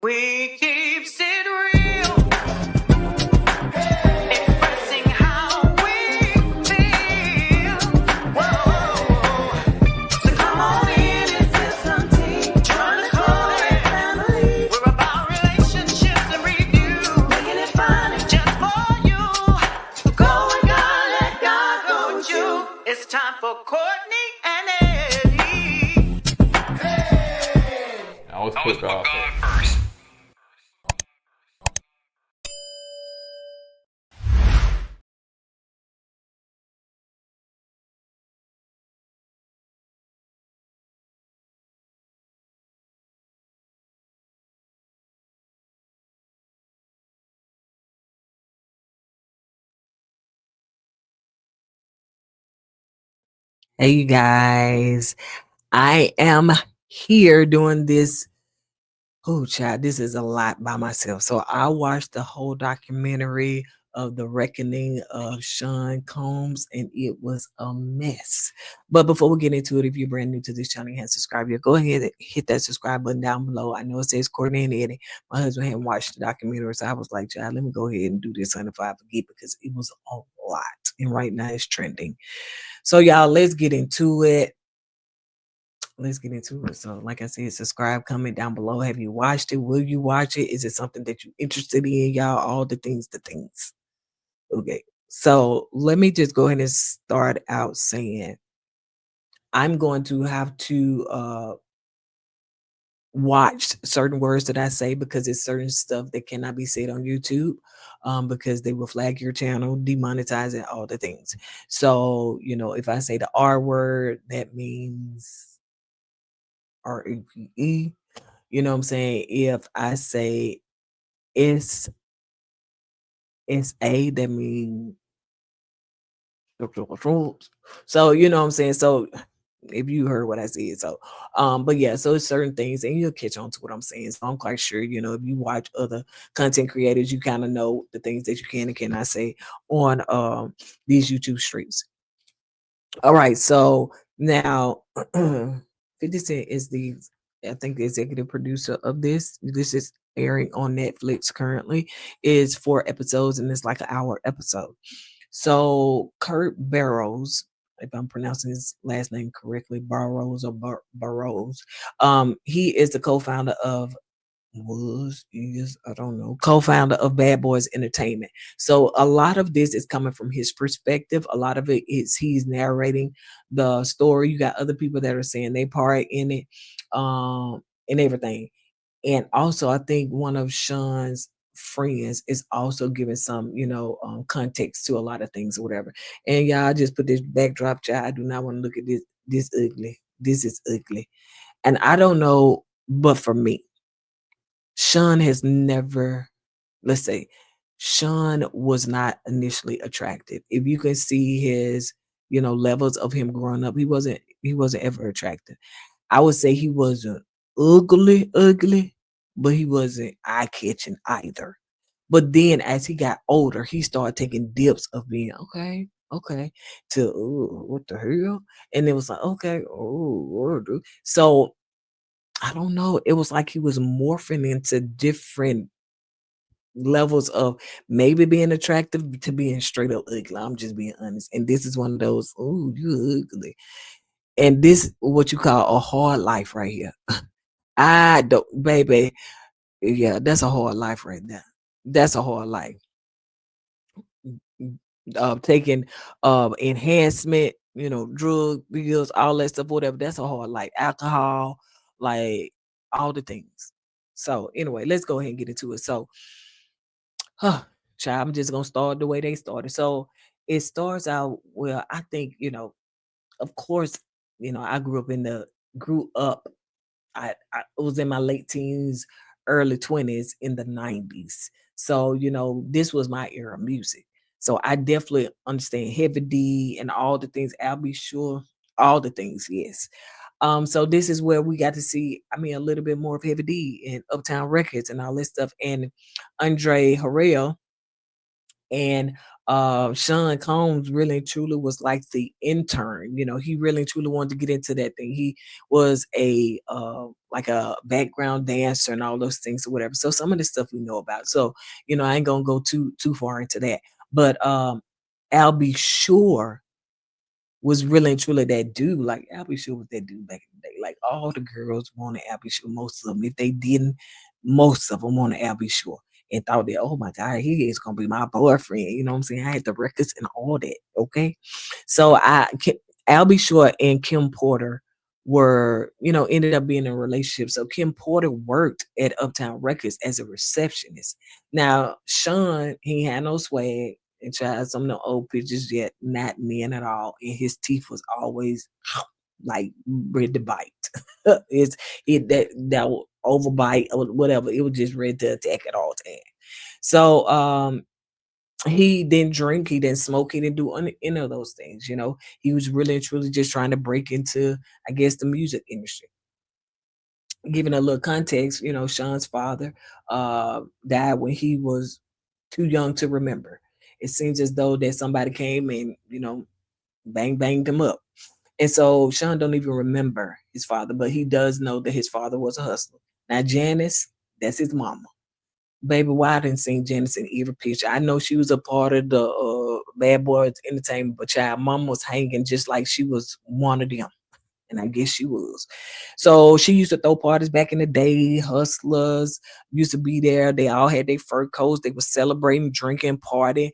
We keeps it real, expressing how we feel. Whoa. So come on in and feel some tea. Join the Kourtney family. We're about relationships and review, making it fun just for you. Go with God, let God go with you. It's time for Kourtney and Eddie. I was put God first. Hey, you guys. I am here doing this. Oh, child, this is a lot by myself. So I watched the whole documentary of the reckoning of Sean Combs, and it was a mess. But before we get into it, if you're brand new to this channel and haven't subscribed yet, go ahead and hit that subscribe button down below. I know it says Kourtney and Eddie. My husband hadn't watched the documentary, so I was like, child, let me go ahead and do this on if I forget, because it was a lot. And right now it's trending. So y'all, let's get into it. Let's get into it. So, like I said, subscribe, comment down below. Have you watched it? Will you watch it? Is it something that you're interested in, y'all? All the things, Okay. So let me just go ahead and start out saying I'm going to have to watch certain words that I say, because it's certain stuff that cannot be said on YouTube, because they will flag your channel, demonetize it, all the things. So, if I say the R word, that means RAPE. You know what I'm saying? If I say it's a, that means so, you know what I'm saying? So if you heard what I said. So but yeah, so it's certain things, and you'll catch on to what I'm saying. So I'm quite sure, if you watch other content creators, you kind of know the things that you can and cannot say on these YouTube streams. All right, so now 50 Cent is I think the executive producer of this. This is airing on Netflix currently. Is 4 episodes, and it's like an hour episode. So Kurt Barrows, if I'm pronouncing his last name correctly, Barrows or Burrows, he is the co-founder of I don't know, co-founder of Bad Boys Entertainment. So a lot of this is coming from his perspective. A lot of it is he's narrating the story. You got other people that are saying they part in it, and everything. And also, I think one of Sean's friends is also giving some, context to a lot of things or whatever. And y'all, I just put this backdrop, child. I do not want to look at this. This ugly. This is ugly. And I don't know, but for me, Sean has never, let's say, Sean was not initially attractive. If you can see his, levels of him growing up, he wasn't ever attractive. I would say he wasn't ugly, but he wasn't eye-catching either. But then as he got older, he started taking dips of being okay, to what the hell? And it was like, okay, so I don't know. It was like he was morphing into different levels of maybe being attractive to being straight up ugly. I'm just being honest. And this is one of those, oh, you ugly. And this what you call a hard life right here. I don't, baby. Yeah, that's a hard life right there. That's a hard life. Taking enhancement, drug bills, all that stuff, whatever. That's a hard life. Alcohol, like all the things. So anyway, let's go ahead and get into it. So child, I'm just gonna start the way they started. So it starts out, well, I think, of course, I grew up. I was in my late teens, early 20s in the 90s. So, this was my era of music. So I definitely understand Heavy D and all the things. I'll be sure, all the things, yes. So this is where we got to see, I mean, a little bit more of Heavy D and Uptown Records and all this stuff, and Andre Harrell and Sean Combs really and truly was like the intern. He really and truly wanted to get into that thing. He was a like a background dancer and all those things or whatever. So some of the stuff we know about. So, I ain't gonna go too far into that. But I'll be sure was really and truly that dude. Like Albie Shore was that dude back in the day. Like all the girls wanted Albie Shore, most of them. If they didn't, most of them wanted Albie Shore and thought that, oh my God, he is gonna be my boyfriend. You know what I'm saying? I had the records and all that. Okay. So Albie Shore and Kim Porter were, ended up being in a relationship. So Kim Porter worked at Uptown Records as a receptionist. Now, Sean, he had no swag and tried some of the old pictures yet not men at all. And his teeth was always like ready to bite. it's that overbite or whatever. It was just ready to attack at all times. So he didn't drink, he didn't smoke, he didn't do any of those things. He was really and truly just trying to break into, I guess, the music industry. Giving a little context, Sean's father died when he was too young to remember. It seems as though that somebody came and, banged him up. And so Sean don't even remember his father, but he does know that his father was a hustler. Now Janice, that's his mama. Baby, why I didn't see Janice in every picture? I know she was a part of the Bad Boys Entertainment, but child, mom was hanging just like she was one of them. And I guess she was. So she used to throw parties back in the day. Hustlers used to be there. They all had their fur coats. They were celebrating, drinking, party.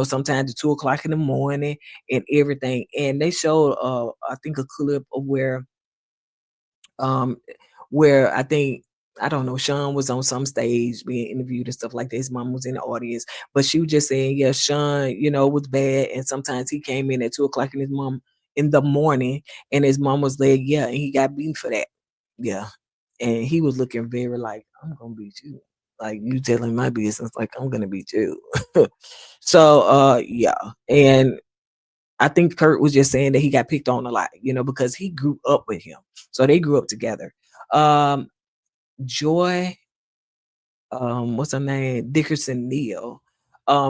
Sometimes at 2 o'clock in the morning and everything. And they showed, I think, a clip of um, where I don't know, Sean was on some stage being interviewed and stuff like that. His mom was in the audience, but she was just saying, yeah, Sean, was bad. And sometimes he came in at 2 o'clock in the morning and his mom was like, yeah, and he got beaten for that. Yeah. And he was looking very like, I'm gonna beat you. Like you telling my business, like I'm gonna beat you. So yeah. And I think Kurt was just saying that he got picked on a lot, because he grew up with him. So they grew up together. Um, Joy, what's her name? Dickerson Neal.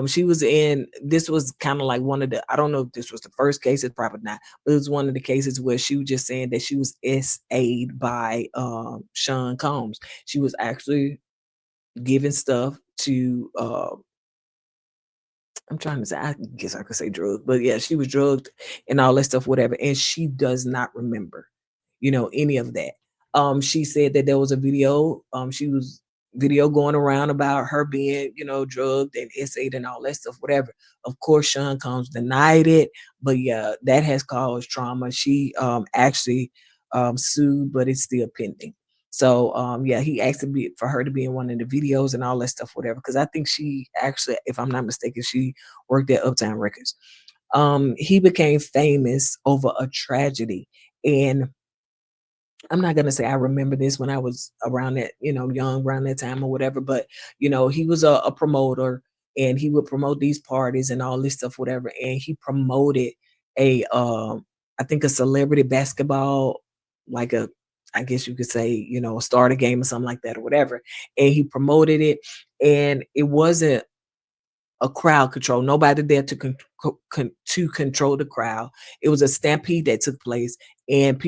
She was in this was kind of like one of the I don't know if this was the first case, it's probably not, but it was one of the cases where she was just saying that she was SA'd by Sean Combs. She was actually giving stuff to I'm trying to say, I guess I could say drugs, but yeah, she was drugged and all that stuff, whatever. And she does not remember, any of that. She said that there was a video, she was video going around about her being, drugged and essayed and all that stuff, whatever. Of course, Sean Combs denied it, but yeah, that has caused trauma. She actually sued, but it's still pending. So yeah, he asked to be for her to be in one of the videos and all that stuff, whatever. Because I think she actually, if I'm not mistaken, she worked at Uptown Records. He became famous over a tragedy, and I'm not gonna say I remember this when I was around that, young around that time or whatever, but he was a promoter and he would promote these parties and all this stuff, whatever. And he promoted a I think a celebrity basketball, like a I guess you could say, a starter game or something like that or whatever. And he promoted it and it wasn't a crowd control. Nobody there to control the crowd. It was a stampede that took place, and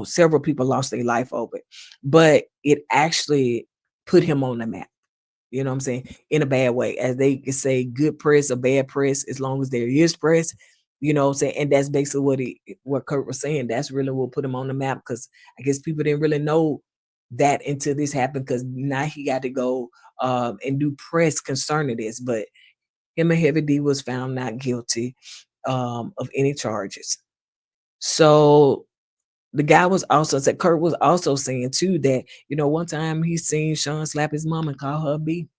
several people lost their life over it. But it actually put him on the map. You know what I'm saying? In a bad way, as they could say, good press or bad press, as long as there is press. You know what I'm saying? And that's basically what Kurt was saying. That's really what put him on the map because I guess people didn't really know that until this happened because now he got to go and do press concerning this. But him and Heavy D was found not guilty of any charges. So the guy was also said Kurt was also saying too that one time he seen Sean slap his mom and call her a B.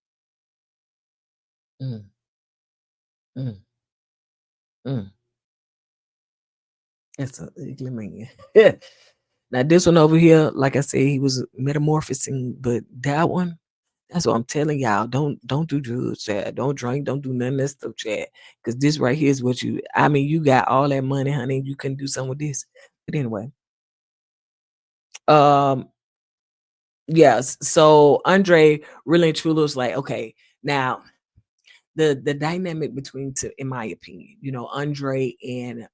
Mm, mm, mm. That's a ugly man. Now this one over here, like I said, he was metamorphosing, but that one, that's what I'm telling y'all. Don't do drugs, Chad. Don't drink. Don't do none of that stuff, Chad. Because this right here is what you. I mean, you got all that money, honey. You can do something with this. But anyway, um, yes. So Andre really and truly was like, okay, now the dynamic between two, in my opinion, Andre and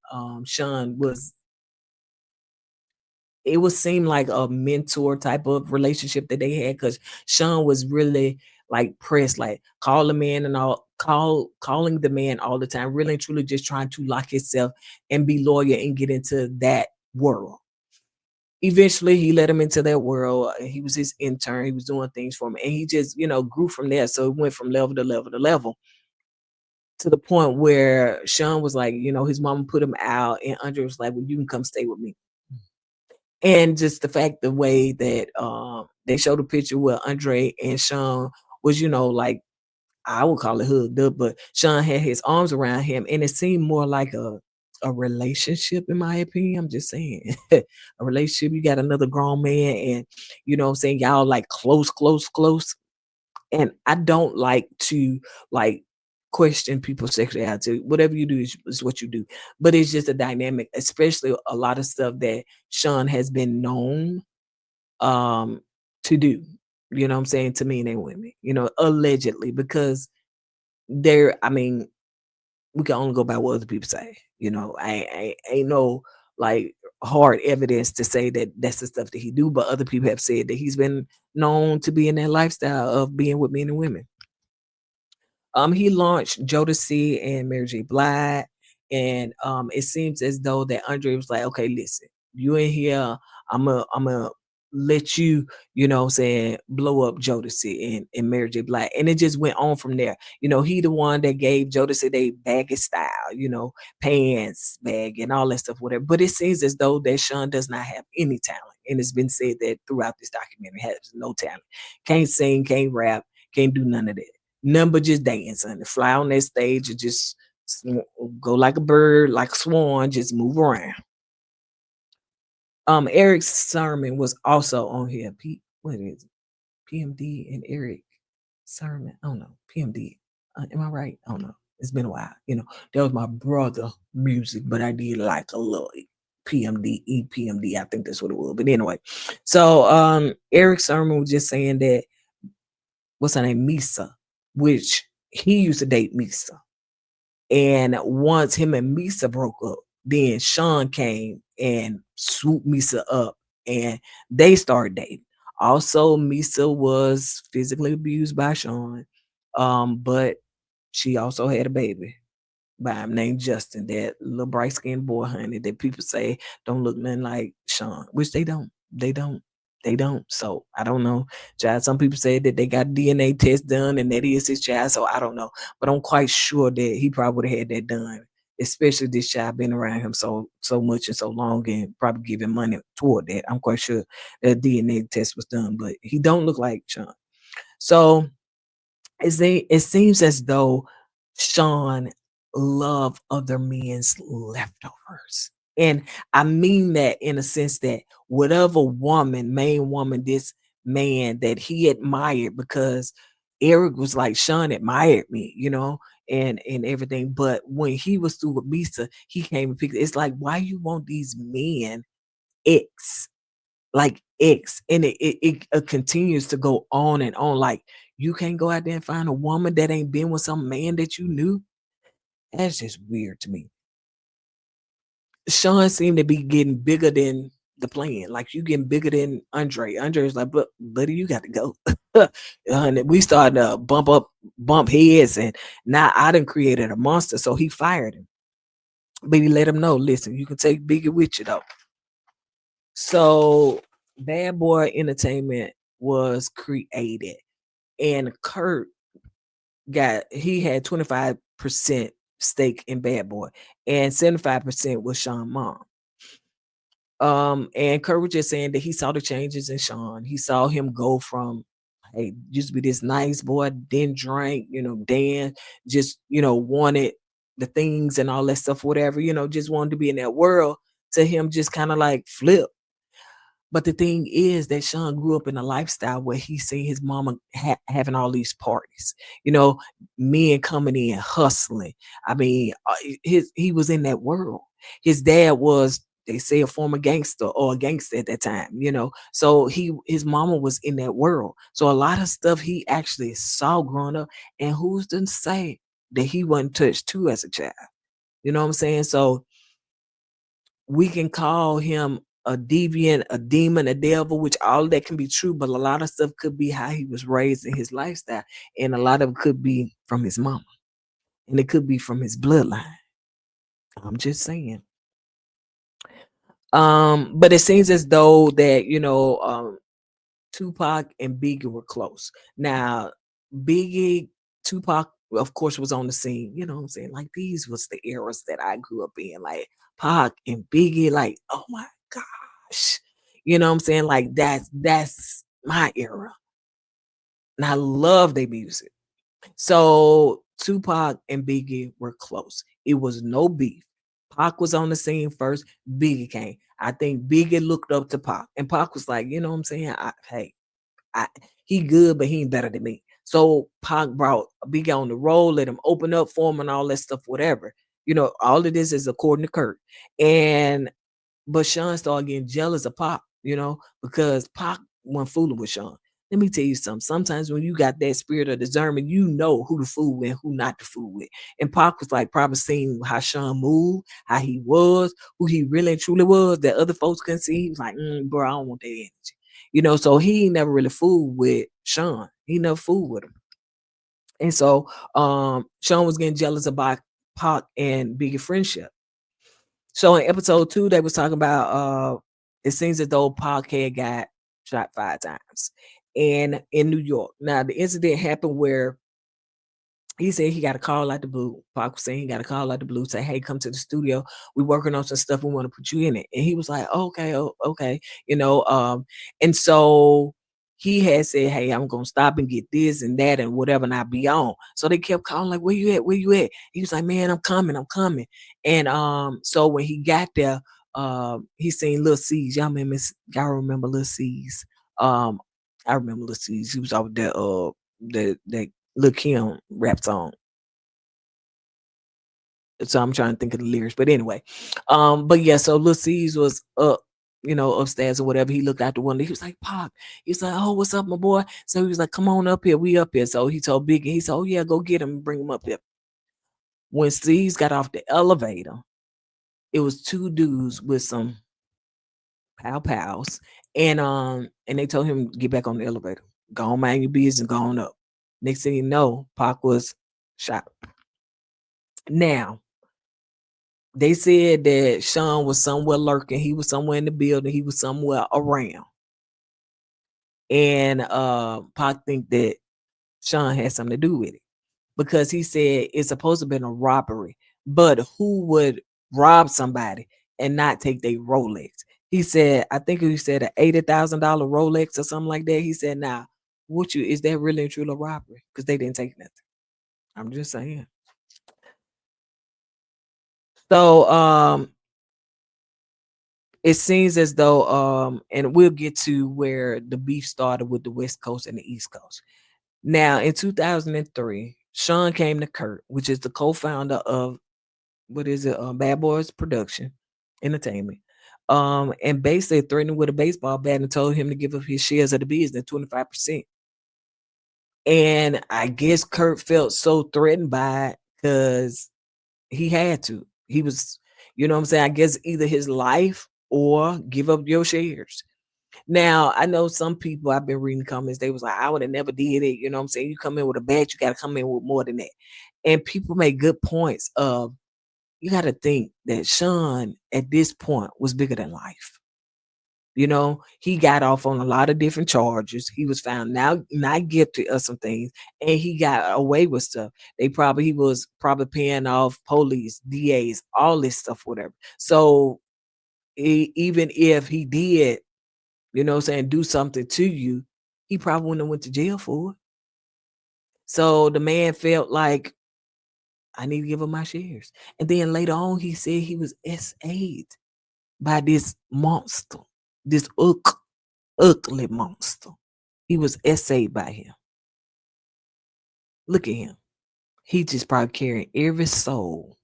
Sean was, it would seem like a mentor type of relationship that they had, because Sean was really like pressed, like call the man and all, calling the man all the time, really and truly just trying to lock himself and be loyal and get into that world. Eventually he let him into that world. He was his intern, he was doing things for him, and he just, grew from there. So it went from level to level to level, to the point where Sean was like, his mama put him out, and Andre was like, well, you can come stay with me. And just the fact, the way that they showed a picture where Andre and Sean was, like, I would call it hooked up, but Sean had his arms around him, and it seemed more like a relationship, in my opinion. I'm just saying, a relationship. You got another grown man, and what I'm saying, y'all like close, close, close. And I don't like to like question people's sexuality. Whatever you do is what you do. But it's just a dynamic, especially a lot of stuff that Sean has been known um to do. You know what I'm saying, to men and women, allegedly, because there, I mean, we can only go by what other people say. I ain't no like hard evidence to say that that's the stuff that he do, but other people have said that he's been known to be in that lifestyle of being with men and women. He launched Jodeci and Mary J. Blige, and it seems as though that Andre was like, "Okay, listen, you in here, I'm a let you, what I'm saying, blow up Jodeci and Mary J. Blige," and it just went on from there. He the one that gave Jodeci they baggy style, pants, bag, and all that stuff, whatever. But it seems as though that Sean does not have any talent, and it's been said that throughout this documentary, has no talent, can't sing, can't rap, can't do none of that. Nothing but just dance and fly on that stage and just go like a bird, like a swan, just move around. Eric's sermon was also on here. What is it? PMD and Eric sermon. I don't know. PMD. Am I right? I don't know. It's been a while. That was my brother music, but I did like a little PMD, EPMD. I think that's what it was. But anyway, so Eric's sermon was just saying that, what's her name? Misa, which he used to date Misa. And once him and Misa broke up, then Sean came and swooped Misa up, and they started dating. Also, Misa was physically abused by Sean, but she also had a baby by him named Justin, that little bright skinned boy, honey, that people say don't look nothing like Sean, which they don't. They don't. They don't. So I don't know. Child, some people say that they got DNA test done and that is his child. So I don't know. But I'm quite sure that he probably would have had that done. Especially this child been around him so much and so long, and probably giving money toward that. I'm quite sure that DNA test was done, but he don't look like Sean. So it seems as though Sean love other men's leftovers. And I mean that in a sense that whatever main woman, this man that he admired, because Eric was like, Sean admired me, and everything. But when he was through with Misa, he came and picked. It's like, why you want these men X, like X, and it continues to go on and on. Like, you can't go out there and find a woman that ain't been with some man that you knew. That's just weird to me. Sean seemed to be getting bigger than the plan. Like, you getting bigger than Andre. Andre's like, but buddy, you got to go. And we started to bump heads, and now I done created a monster. So he fired him. But he let him know, listen, you can take Biggie with you though. So Bad Boy Entertainment was created, and Kurt he had 25% stake in Bad Boy, and 75% was Sean mom. And Kurt was just saying that he saw the changes in Sean. He saw him go from, hey, used to be this nice boy, didn't drink, Dan just, wanted the things and all that stuff, whatever, just wanted to be in that world, to him just kind of like flip. But the thing is that Sean grew up in a lifestyle where he seen his mama having all these parties, you know, men coming in hustling. I mean, he was in that world. His dad was, they say, a former gangster or a gangster at that time, So his mama was in that world. So a lot of stuff he actually saw growing up. And who's to say that he wasn't touched too as a child. You know what I'm saying? So we can call him a deviant, a demon, a devil, which all of that can be true, but a lot of stuff could be how he was raised in his lifestyle, and a lot of it could be from his mama, and it could be from his bloodline. I'm just saying. But it seems as though that Tupac and Biggie were close. Now, Biggie, Tupac, of course, was on the scene. You know what I'm saying? Like these was the eras that I grew up in. Like Pac and Biggie, like, oh my gosh. You know what I'm saying? Like that's my era. And I love their music. So Tupac and Biggie were close. It was no beef. Pac was on the scene first. Biggie came. I think Biggie looked up to Pac, and Pac was like, you know what I'm saying? Hey, I, he good, but he ain't better than me. So Pac brought Biggie on the road, let him open up for him and all that stuff, whatever. All of this is according to Kurt. And but Sean started getting jealous of Pac, because Pac wasn't fooling with Sean. Let me tell you something. Sometimes when you got that spirit of discernment, you know who to fool with and who not to fool with. And Pac was like probably seeing how Sean moved, how he was, who he really and truly was, that other folks couldn't see. He was like, bro, I don't want that energy. So he never really fooled with Sean. He never fooled with him. And so Sean was getting jealous about Pac and Biggie friendship. So in episode 2, they was talking about it seems as though Pac had got shot 5 times and in New York. Now the incident happened where he said he got a call out the blue. Pac was saying he got a call out the blue, say, "Hey, come to the studio. We working on some stuff. We want to put you in it." And he was like, "Okay, okay," And so he had said, "Hey, I'm gonna stop and get this and that and whatever, and I'll be on." So they kept calling like, "Where you at? Where you at?" He was like, "Man, I'm coming. I'm coming." And so when he got there, he seen Lil C's. Y'all remember Lil C's? Um, I remember Lil C's. He was over there. That Lil Kim rap song. So I'm trying to think of the lyrics. But anyway. But yeah, so Lil C's was up, upstairs or whatever. He looked out the window. He was like, Pop. He was like, "Oh, what's up, my boy?" So he was like, "Come on up here. We up here." So he told Biggie, he said, "Oh yeah, go get him and bring him up here." When C's got off the elevator, it was two dudes with some pals. And they told him get back on the elevator. Go on, mind your business, go on up. Next thing you know, Pac was shot. Now, they said that Sean was somewhere lurking. He was somewhere in the building. He was somewhere around. And Pac think that Sean had something to do with it because he said it's supposed to have been a robbery. But who would rob somebody and not take their Rolex? He said, I think he said an $80,000 Rolex or something like that. He said, "Now, is that really and truly a robbery? Because they didn't take nothing." I'm just saying. So it seems as though and we'll get to where the beef started with the West Coast and the East Coast. Now in 2003, Sean came to Kurt, which is the co-founder of what is it, Bad Boys Production Entertainment. And basically threatened with a baseball bat and told him to give up his shares of the business, 25%. And I guess Kurt felt so threatened by it because he had to. He was, what I'm saying? I guess either his life or give up your shares. Now, I know some people, I've been reading comments, they was like, "I would have never did it." You know what I'm saying? You come in with a bat, you got to come in with more than that. And people make good points of, you got to think that Sean at this point was bigger than life. He got off on a lot of different charges. He was found now not guilty of some things, and he got away with stuff. He was probably paying off police, DAs, all this stuff, whatever. So even if he did, do something to you, he probably wouldn't have went to jail for it. So the man felt like, I need to give him my shares. And then later on, he said he was SA'd by this monster, this ugly monster. He was SA'd by him. Look at him. He just probably carrying every soul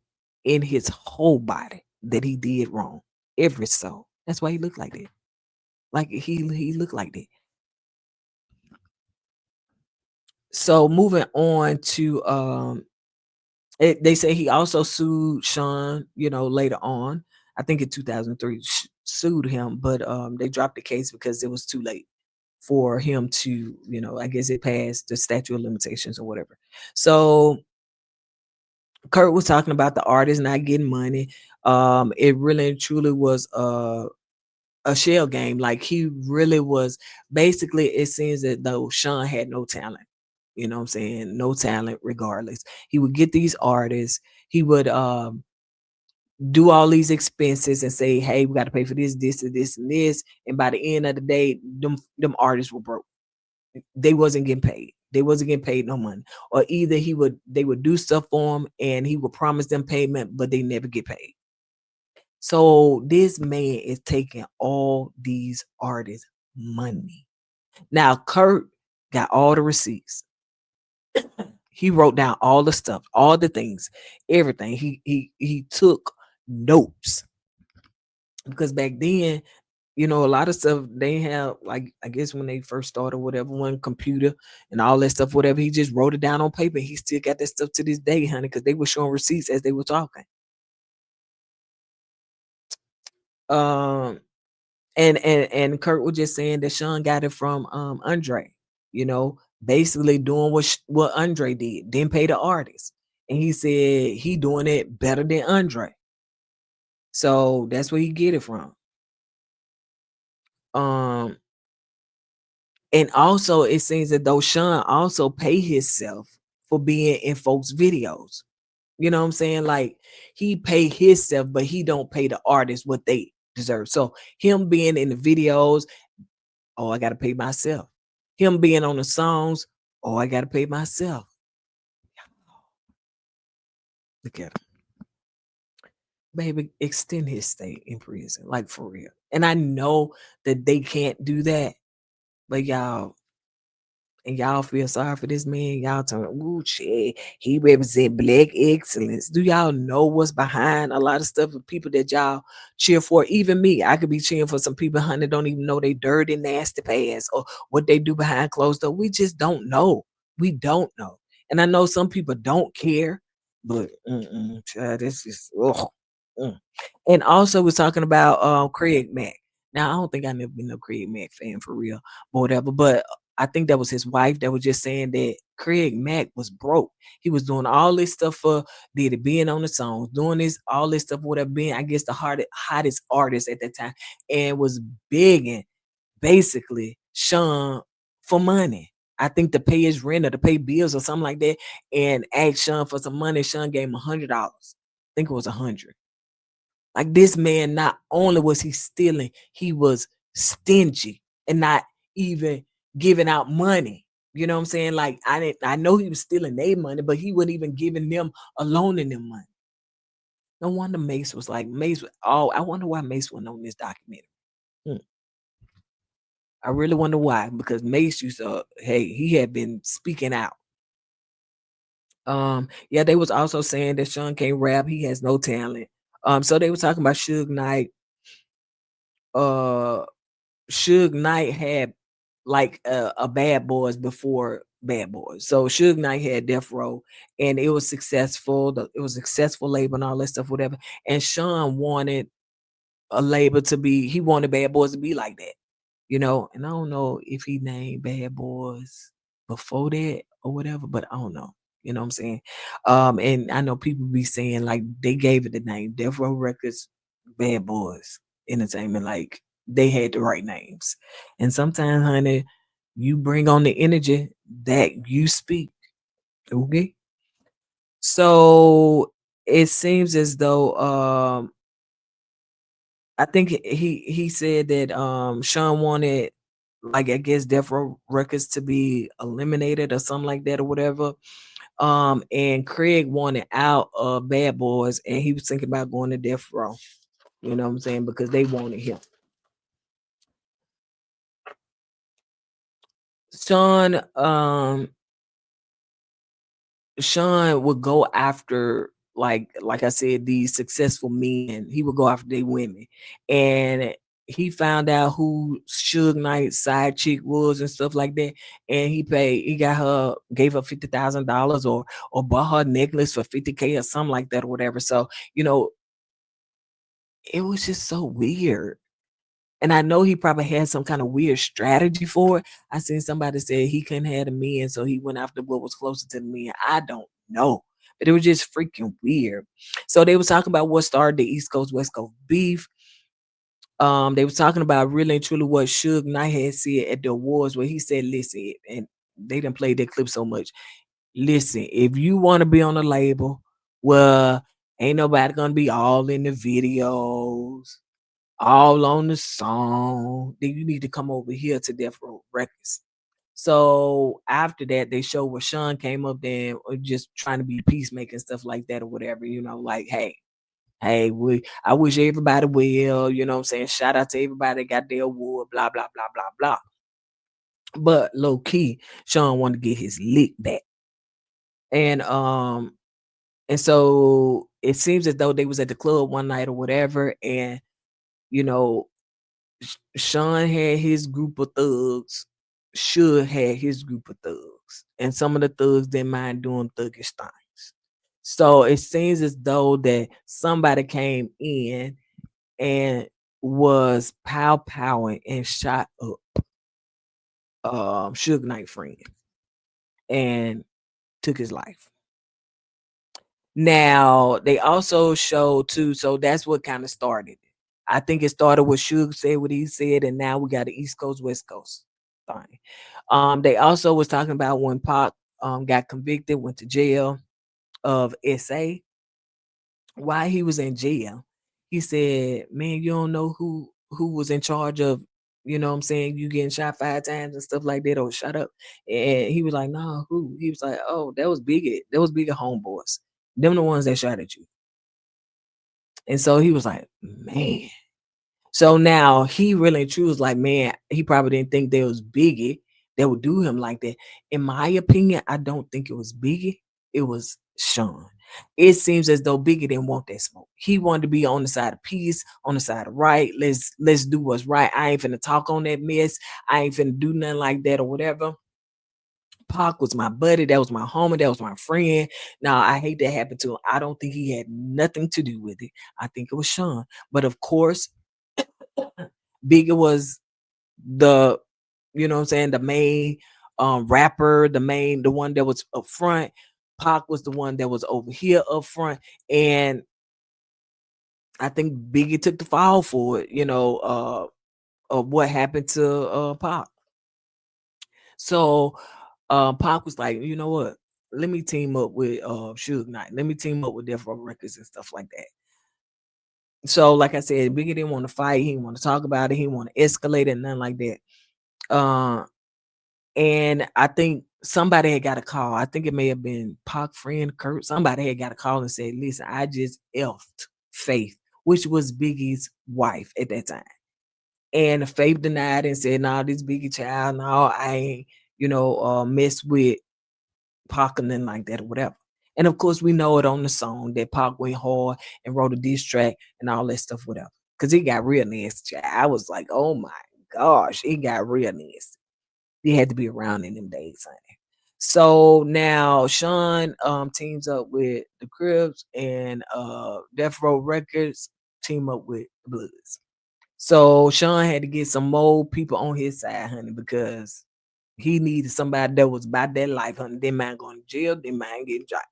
in his whole body that he did wrong. Every soul. That's why he looked like that. Like he looked like that. So moving on to They say he also sued Sean, later on. I think in 2003 sued him, but they dropped the case because it was too late for him to, I guess it passed the statute of limitations or whatever. So Kurt was talking about the artist not getting money. It really and truly was a shell game. Like he really was basically, it seems that though Sean had no talent. You know what I'm saying? No talent regardless. He would get these artists, he would do all these expenses and say, hey, we got to pay for this, and this, and this. And by the end of the day, them artists were broke. They wasn't getting paid. They wasn't getting paid no money. Or either they would do stuff for him and he would promise them payment, but they never get paid. So this man is taking all these artists' money. Now Kurt got all the receipts. He wrote down all the stuff, all the things, everything. He took notes because back then, a lot of stuff they have, like I guess when they first started, whatever, one computer and all that stuff, whatever. He just wrote it down on paper. He still got that stuff to this day, honey, because they were showing receipts as they were talking. Um, and Kurt was just saying that Sean got it from Andre, basically doing what Andre did, didn't pay the artist. And he said he doing it better than Andre. So that's where he get it from. Um, and also it seems that though Sean also pay himself for being in folks' videos. You know what I'm saying? Like he pay himself, but he don't pay the artist what they deserve. So him being in the videos, oh, I gotta pay myself. Him being on the songs, oh, I gotta pay myself. Look at him. Baby, extend his stay in prison, like for real. And I know that they can't do that, but y'all feel sorry for this man. Y'all talking, ooh, shit, he represent black excellence. Do y'all know what's behind a lot of stuff with people that y'all cheer for? Even me, I could be cheering for some people, honey, don't even know they dirty, nasty past or what they do behind closed door. We just don't know. We don't know. And I know some people don't care, but child, this is ugh, mm. And also we're talking about Craig Mack. Now I don't think I never been a Craig Mack fan for real, or whatever, but I think that was his wife that was just saying that Craig Mack was broke. He was doing all this stuff for Diddy, being on the songs, doing this, all this stuff, whatever, being, I guess, the hottest artist at that time, and was begging basically Sean for money. I think to pay his rent or to pay bills or something like that, and asked Sean for some money. Sean gave him $100. I think it was 100. Like this man, not only was he stealing, he was stingy and not even giving out money. You know what I'm saying? Like I know he was stealing their money, but he wasn't even giving them a loan in them money. No wonder Mace was like Mace. Oh, I wonder why Mace wasn't on this documentary. Hmm. I really wonder why, because Mace used to, hey, he had been speaking out. Yeah, they was also saying that Sean can't rap, he has no talent. So they were talking about Suge Knight. Uh Suge Knight had like a Bad Boys before Bad Boys. So Suge Knight had Death Row and it was successful. It was a successful label and all that stuff, whatever. And Sean wanted a label to be, he wanted Bad Boys to be like that, And I don't know if he named Bad Boys before that or whatever, but I don't know. You know what I'm saying? And I know people be saying like they gave it the name Death Row Records, Bad Boys Entertainment, like they had the right names. And sometimes, honey, you bring on the energy that you speak. Okay. So it seems as though I think he said that Sean wanted, like, I guess Death Row Records to be eliminated or something like that or whatever. And Craig wanted out of Bad Boys and he was thinking about going to Death Row. You know what I'm saying? Because they wanted him. Sean Sean would go after, like I said, these successful men. He would go after they women. And he found out who Suge Knight's side chick was and stuff like that, and he got her, gave her $50,000 or bought her necklace for 50K or something like that or whatever. So it was just so weird. And I know he probably had some kind of weird strategy for it. I seen somebody say he couldn't have the men, so he went after what was closer to the men. I don't know. But it was just freaking weird. So they was talking about what started the East Coast West Coast beef. They was talking about really and truly what Suge Knight had said at the awards, where he said, "Listen," and they didn't play that clip so much. Listen, if you want to be on a label, well, ain't nobody gonna be all in the videos, all on the song. Then you need to come over here to Death Row Records. So after that, they showed where Sean came up there and just trying to be peacemaker and stuff like that or whatever. Like, hey, I wish everybody well. You know what I'm saying? Shout out to everybody that got their award. Blah blah blah blah blah. But low key, Sean wanted to get his lick back, and so it seems as though they was at the club one night or whatever, and you know Sean had his group of thugs, Should had his group of thugs, and some of the thugs didn't mind doing thuggish things. So it seems as though that somebody came in and was powing and shot up Suge Knight friend and took his life. Now they also showed too, so that's what kind of started it. I think it started with Suge said what he said, and now we got the East Coast West Coast thing. They also was talking about when Pac got convicted, went to jail of SA. While he was in jail, he said, "Man, you don't know who was in charge of, what I'm saying, you getting shot 5 times and stuff like that, or shut up." And he was like, "Nah, who?" He was like, "Oh, that was bigger. That was bigger homeboys. Them the ones that shot at you." And so he was like, "Man." So now he really and true was like, man, he probably didn't think there was Biggie that would do him like that. In my opinion, I don't think it was Biggie. It was Sean. It seems as though Biggie didn't want that smoke. He wanted to be on the side of peace, on the side of right. Let's do what's right. I ain't finna talk on that mess. I ain't finna do nothing like that or whatever. Pac was my buddy. That was my homie. That was my friend. Now I hate that happened to him. I don't think he had nothing to do with it. I think it was Sean. But of course, Biggie was the, what I'm saying, the main rapper, the one that was up front. Pac was the one that was over here up front. And I think Biggie took the fall for it, of what happened to Pac. So Pac was like, you know what? Let me team up with Suge Knight. Let me team up with Death Row Records and stuff like that. So, like I said, Biggie didn't want to fight. He didn't want to talk about it. He didn't want to escalate it, nothing like that. Uh, and I think somebody had got a call. I think it may have been Pac friend Kurt. Somebody had got a call and said, "Listen, I just effed Faith," which was Biggie's wife at that time. And Faith denied and said, "No, this Biggie child, no, I ain't, mess with Pac and then like that or whatever." And of course, we know it on the song that Pac went hard and wrote a diss track and all that stuff, whatever. Because he got real nasty. I was like, oh my gosh, he got real nasty. He had to be around in them days, honey. So now Sean teams up with the Cribs and Death Row Records team up with the Bloods. So Sean had to get some more people on his side, honey, because he needed somebody that was about that life, honey. They mind going to jail, they mind getting shot.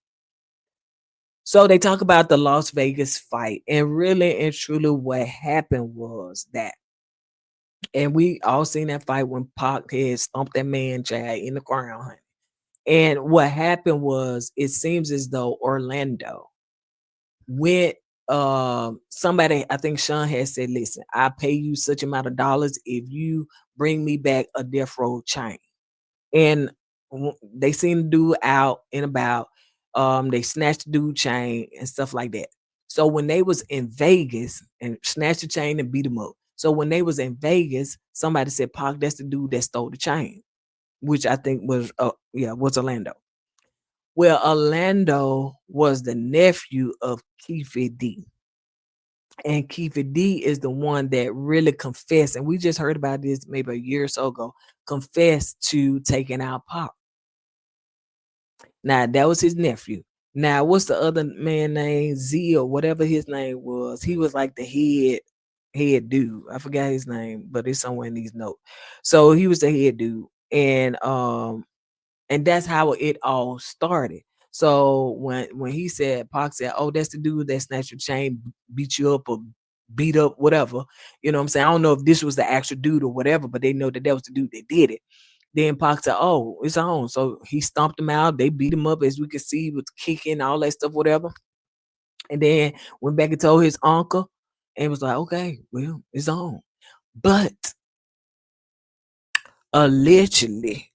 So they talk about the Las Vegas fight, and really and truly what happened was that, and we all seen that fight when Pac had stomped that man child in the ground, honey. And what happened was, it seems as though Orlando went, somebody, I think Sean had said, "Listen, I pay you such amount of dollars if you bring me back a Death Row chain." And they seen the dude out and about. They snatched the dude chain and stuff like that. So when they was in Vegas and snatched the chain and beat him up. So when they was in Vegas, somebody said, "Pac, that's the dude that stole the chain," which I think was was Orlando. Well, Orlando was the nephew of Keefe D. And Keefe D is the one that really confessed, and we just heard about this maybe a year or so ago, confessed to taking out Pop. Now that was his nephew. Now what's the other man name? Z or whatever his name was. He was like the head dude. I forgot his name, but it's somewhere in these notes. So he was the head dude. And that's how it all started. So when he said Pac said, "Oh, that's the dude that snatched your chain, beat you up or beat up, whatever." You know what I'm saying? I don't know if this was the actual dude or whatever, but they know that that was the dude that did it. Then Pac said, "Oh, it's on." So he stomped him out. They beat him up, as we could see, with kicking, all that stuff, whatever. And then went back and told his uncle, and was like, "Okay, well, it's on." But allegedly,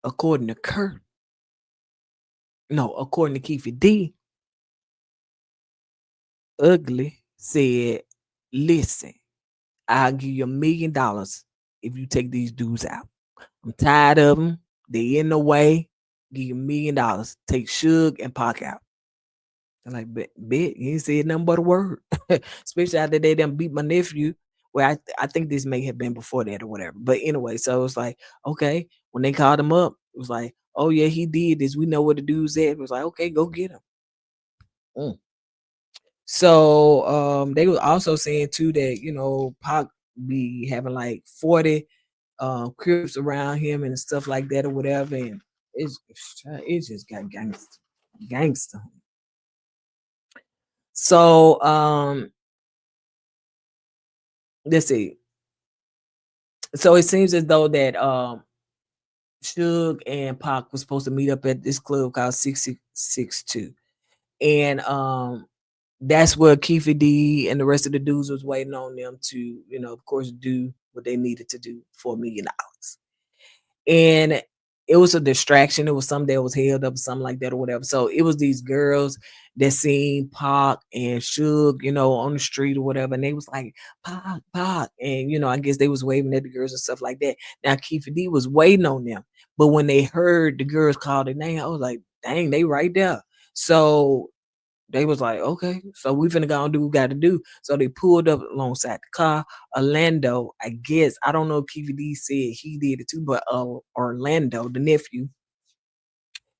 according to Kurt, no, according to Keefe D, Ugly said, "Listen, I'll give you $1 million if you take these dudes out. I'm tired of them. They in the way. Give you $1 million. Take Suge and Pac out." I'm like, bet. He ain't said nothing but a word. Especially after they done beat my nephew. Well, I think this may have been before that or whatever. But anyway, so it's like, okay, when they called him up, it was like, "Oh yeah, he did this. We know where the dude's at." It was like, okay, go get him. Mm. So they were also saying too that, Pac be having like 40 crips around him and stuff like that or whatever, and it just got gangster. So let's see. So it seems as though that Suge and Pac was supposed to meet up at this club called 662. And that's where Keefe D and the rest of the dudes was waiting on them to, of course, do what they needed to do for $1 million. And it was a distraction. It was something that was held up, something like that, or whatever. So it was these girls that seen Pac and Suge, on the street or whatever, and they was like, "Pac, Pac," and I guess they was waving at the girls and stuff like that. Now Keefe D was waiting on them, but when they heard the girls call their name, I was like, "Dang, they right there." So they was like, "Okay, so we finna go and do what we got to do." So they pulled up alongside the car. Orlando, I guess, I don't know if KVD said he did it too, but Orlando, the nephew,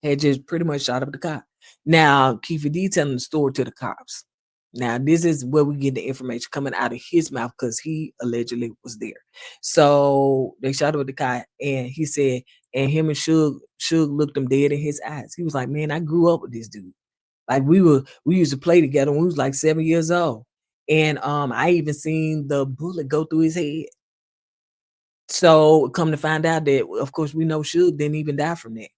had just pretty much shot up the car. Now, KVD telling the story to the cops. Now, this is where we get the information coming out of his mouth because he allegedly was there. So they shot up the car, and he said, and him and Suge looked him dead in his eyes. He was like, "Man, I grew up with this dude. Like we used to play together when we was like 7 years old. And I even seen the bullet go through his head." So come to find out that of course we know Suge didn't even die from that.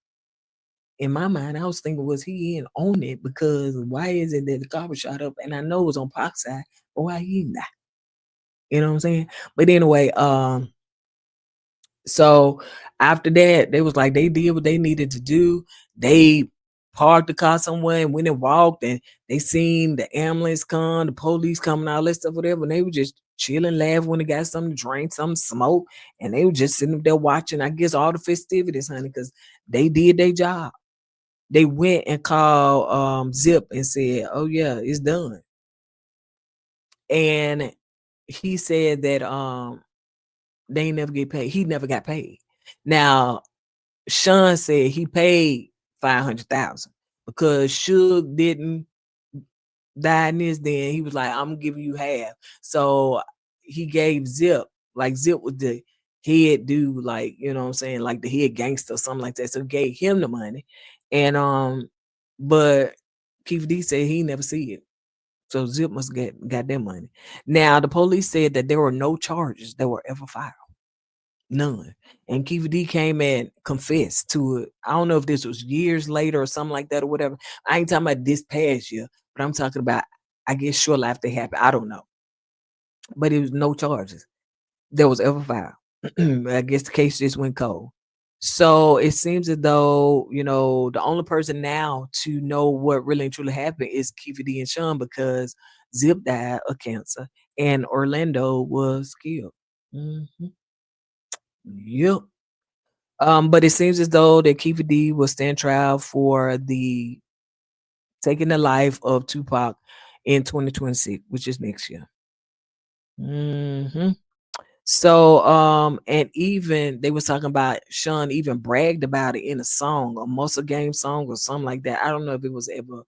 In my mind, I was thinking, was he in on it? Because why is it that the car was shot up? And I know it was on Pac's side, but why he didn't die? You know what I'm saying? But anyway, so after that, they was like they did what they needed to do. They parked the car somewhere and went and walked, and they seen the ambulance come, the police coming, all that stuff, whatever. And they were just chilling, laughing when they got something to drink, some smoke, and they were just sitting up there watching, I guess, all the festivities, honey, because they did their job. They went and called Zip and said, "Oh yeah, it's done." And he said that they never get paid. He never got paid. Now Sean said he paid 500,000 because Suge didn't die in this. Then he was like, "I'm gonna give you half." So he gave Zip, like Zip was the head dude, like what I'm saying, like the head gangster or something like that. So he gave him the money, and but Keith D said he never see it. So Zip must got their money. Now the police said that there were no charges that were ever filed. None. And Kiva D came and confessed to it. I don't know if this was years later or something like that or whatever. I ain't talking about this past year, but I'm talking about, I guess, shortly after it happened. I don't know. But it was no charges that was ever filed. I guess the case just went cold. So it seems as though, the only person now to know what really and truly happened is Kiva D and Sean, because Zip died of cancer and Orlando was killed. Mhm. Yep. But it seems as though that Keefe D will stand trial for the taking the life of Tupac in 2026, which is next year. Mhm. So, and even they was talking about Sean even bragged about it in a song, a muscle game song or something like that. I don't know if it was ever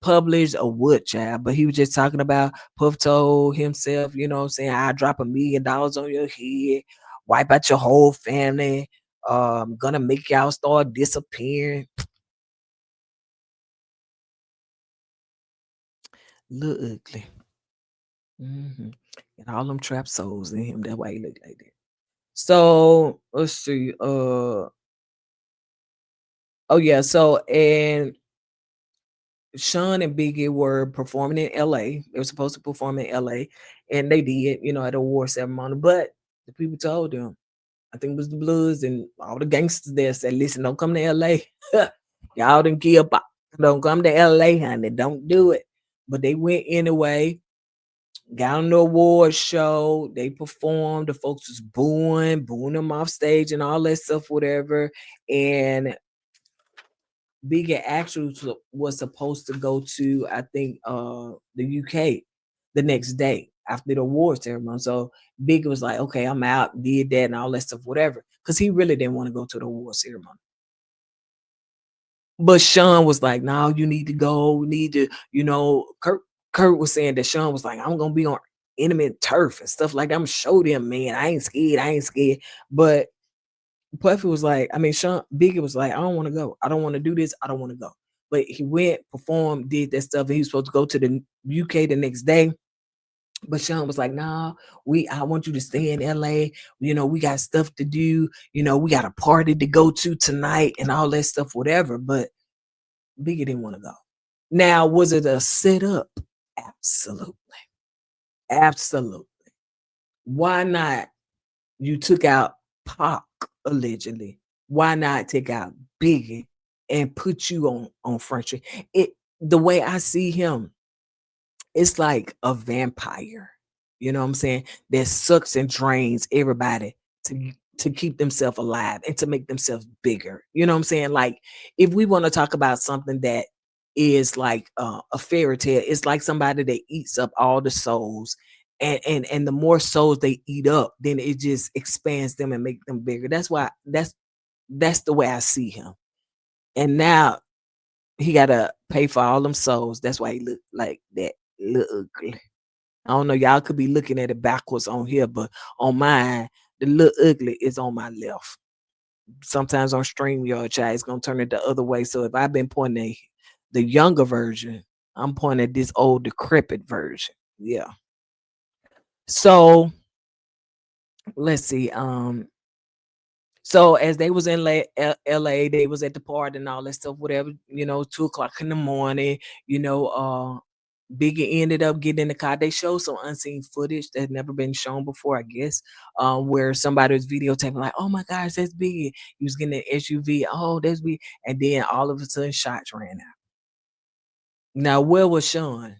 published or what, child, but he was just talking about Puff told himself, you know what I'm saying, I drop $1 million on your head, wipe out your whole family, gonna make y'all start disappearing. Look ugly. Hmm. And all them trap souls in him. That's why he look like that. So let's see. Oh yeah. So and Sean and Biggie were performing in LA. They were supposed to perform in LA, and they did, at a award ceremony. But the people told them, I think it was the Bloods and all the gangsters there said, listen, don't come to LA. Y'all didn't give up. Don't come to LA, honey. Don't do it. But they went anyway, got on the award show. They performed. The folks was booing them off stage and all that stuff, whatever. And Biggie actually was supposed to go to, I think, the UK the next day after the award ceremony. So Biggie was like, okay, I'm out, did that and all that stuff, whatever. Because he really didn't want to go to the award ceremony. But Sean was like, no, you need to go. We need to, Kurt was saying that Sean was like, I'm gonna be on enemy turf and stuff like that. I'm gonna show them, man. I ain't scared. I ain't scared. But Puffy was like, I mean, Sean Biggie was like, I don't want to go. I don't want to do this. I don't want to go. But he went, performed, did that stuff, and he was supposed to go to the UK the next day. But Sean was like, nah, I want you to stay in LA. We got stuff to do. We got a party to go to tonight and all that stuff, whatever. But Biggie didn't want to go. Now, was it a setup? Absolutely. Absolutely. Why not? You took out Pac allegedly. Why not take out Biggie and put you on Front Street? The way I see him, it's like a vampire. You know what I'm saying? That sucks and drains everybody to keep themselves alive and to make themselves bigger. You know what I'm saying? Like if we want to talk about something that is like a fairy tale, it's like somebody that eats up all the souls. And the more souls they eat up, then it just expands them and make them bigger. That's the way I see him. And now he gotta pay for all them souls. That's why he look like that. Look ugly. I don't know. Y'all could be looking at it backwards on here, but on mine, the look ugly is on my left. Sometimes on StreamYard, child, it's gonna turn it the other way. So if I've been pointing at the younger version, I'm pointing at this old decrepit version. Yeah. So let's see. So as they was in LA, they was at the party and all that stuff, whatever, 2 o'clock in the morning, Biggie ended up getting in the car. They showed some unseen footage that had never been shown before, I guess, where somebody was videotaping, like, oh my gosh, that's Biggie. He was getting an SUV. Oh, that's Biggie. And then all of a sudden, shots ran out. Now, where was Sean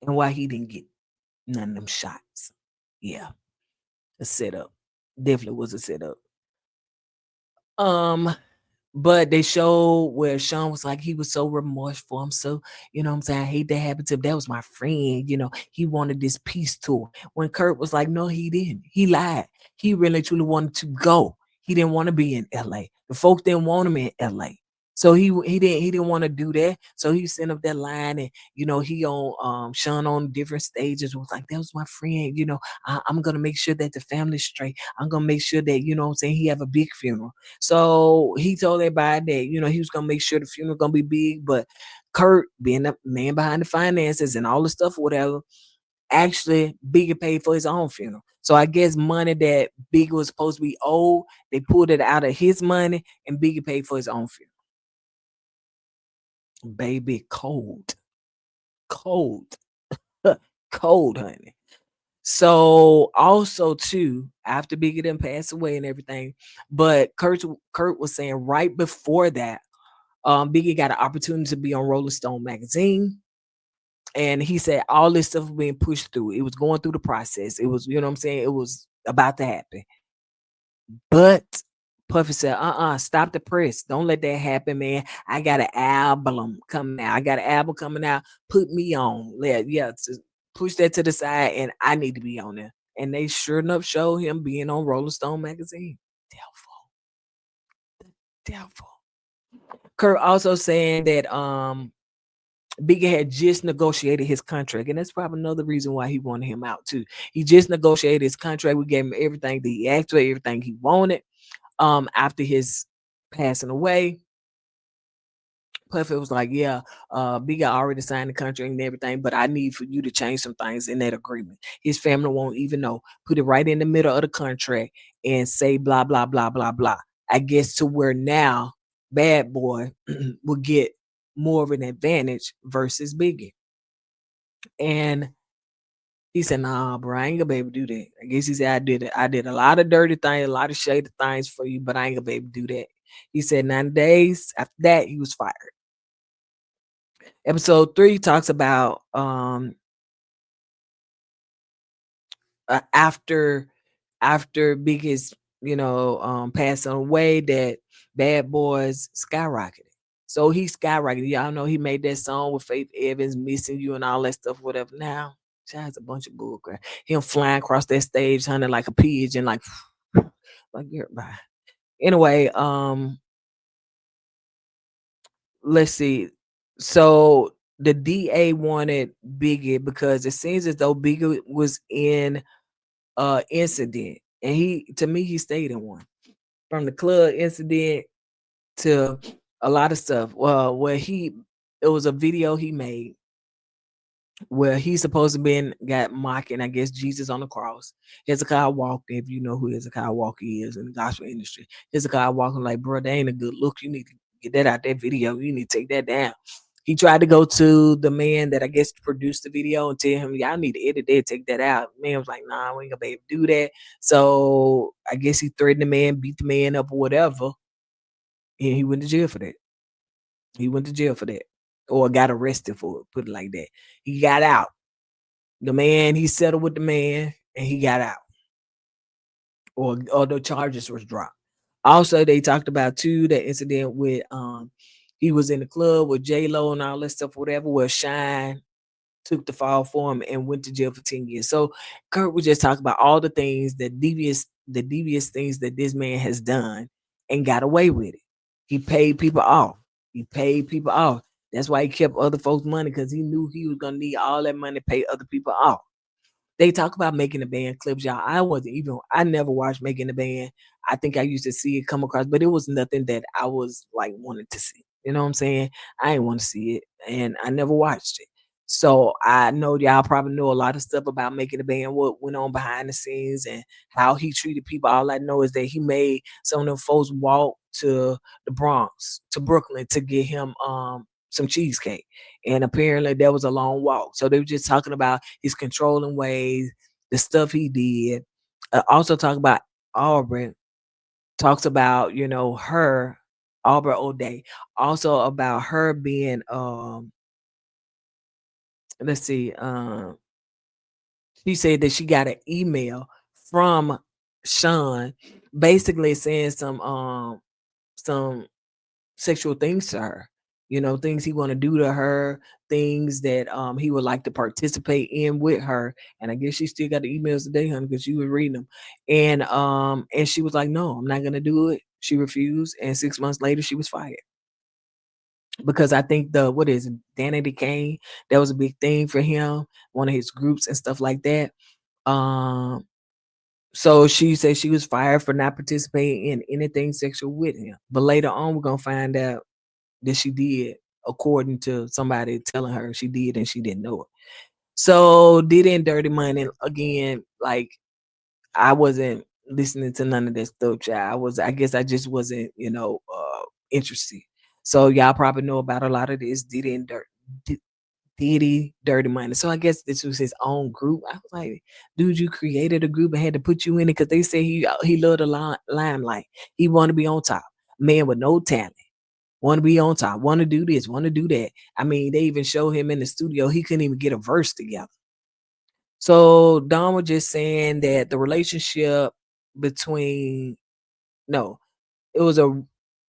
and why he didn't get none of them shots? Yeah, a setup. Definitely was a setup. Um, But they showed where Sean was like, he was so remorseful. I'm so, what I'm saying, I hate that happened to him. That was my friend. He wanted this peace tour. When Kurt was like, no, he didn't. He lied. He really truly wanted to go. He didn't want to be in LA. The folks didn't want him in LA. So he didn't want to do that. So he sent up that line and he on Sean on different stages was like, that was my friend, I'm gonna make sure that the family's straight. I'm gonna make sure that, what I'm saying, he have a big funeral. So he told everybody that, he was gonna make sure the funeral gonna be big, but Kurt, being the man behind the finances and all the stuff, whatever, actually Biggie paid for his own funeral. So I guess money that Biggie was supposed to be owed, they pulled it out of his money and Biggie paid for his own funeral. Baby, cold, cold, cold, honey. So also too, after Biggie done passed away and everything, but Kurt was saying right before that, Biggie got an opportunity to be on Rolling Stone magazine. And he said all this stuff was being pushed through. It was going through the process. It was, what I'm saying, it was about to happen. But Puffy said, stop the press. Don't let that happen, man. I got an album coming out. I got an album coming out. Put me on. Yeah, push that to the side, and I need to be on there. And they sure enough show him being on Rolling Stone magazine. Doubtful. Doubtful. Kurt also saying that Biggie had just negotiated his contract, and that's probably another reason why he wanted him out too. He just negotiated his contract. We gave him everything that he asked for, everything he wanted. After his passing away, Puffy was like, "Yeah, Biggie already signed the contract and everything, but I need for you to change some things in that agreement. His family won't even know. Put it right in the middle of the contract and say blah blah blah blah blah. I guess to where now Bad Boy will get more of an advantage versus Biggie." And he said, "Nah, bro, I ain't gonna be able to do that." I guess he said, "I did it. I did a lot of dirty things, a lot of shady things for you, but I ain't gonna be able to do that." He said 90 days after that, he was fired. Episode 3 talks about after Biggie's, passing away, that Bad Boys skyrocketed. So he skyrocketed. Y'all know he made that song with Faith Evans, "Missing You" and all that stuff, whatever. Now, that's a bunch of bullcrap. Him flying across that stage, hunting like a pigeon, like like you're bye. Anyway, let's see. So the DA wanted Biggie because it seems as though Biggie was in incident, and to me he stayed in one, from the club incident to a lot of stuff. Well, where it was a video he made where he's supposed to been got mocking, I guess, Jesus on the cross. Hezekiah Walker, if you know who Hezekiah Walker is in the gospel industry, Hezekiah Walker like, bro, that ain't a good look. You need to get that out that video. You need to take that down. He tried to go to the man that I guess produced the video and tell him, y'all need to edit that, take that out. Man was like, nah, we ain't gonna be able to do that. So I guess he threatened the man, beat the man up or whatever, and he went to jail for that. He went to jail for that. Or got arrested for it, put it like that. He got out. He settled with the man and he got out. Or the charges was dropped. Also, they talked about too that incident with he was in the club with J Lo and all that stuff, whatever, where Shine took the fall for him and went to jail for 10 years. So Kurt was just talking about all the things, the devious things that this man has done and got away with it. He paid people off. He paid people off. That's why he kept other folks' money, because he knew he was gonna need all that money to pay other people off. They talk about making the band clips, y'all. I never watched Making the Band. I think I used to see it come across, but it was nothing that I was like wanted to see. You know what I'm saying? I didn't want to see it, and I never watched it. So I know y'all probably know a lot of stuff about Making the Band, what went on behind the scenes, and how he treated people. All I know is that he made some of them folks walk to the Bronx, to Brooklyn, to get him some cheesecake. And apparently that was a long walk. So they were just talking about his controlling ways, the stuff he did. Also talk about Aubrey. Talks about, her, Aubrey O'Day. Also about her being let's see, she said that she got an email from Sean, basically saying some sexual things to her. Things he want to do to her, things that he would like to participate in with her. And I guess she still got the emails today, honey, because she was reading them. And she was like, "No, I'm not gonna do it." She refused, and 6 months later, she was fired because I think the what is it, Danity Kane, that was a big thing for him, one of his groups and stuff like that. Um, so she said she was fired for not participating in anything sexual with him. But later on, we're gonna find out that she did, according to somebody telling her she did and she didn't know it. So Diddy and Dirty Money, again, like, I wasn't listening to none of that stuff, child. I guess I just wasn't, interested. So y'all probably know about a lot of this Diddy Dirty Money. So I guess this was his own group. I was like, dude, you created a group and had to put you in it because they say he loved the limelight. He wanted to be on top. Man with no talent. Want to be on top, want to do this, want to do that. I mean, they even show him in the studio. He couldn't even get a verse together. So Don was just saying that the relationship between no, it was a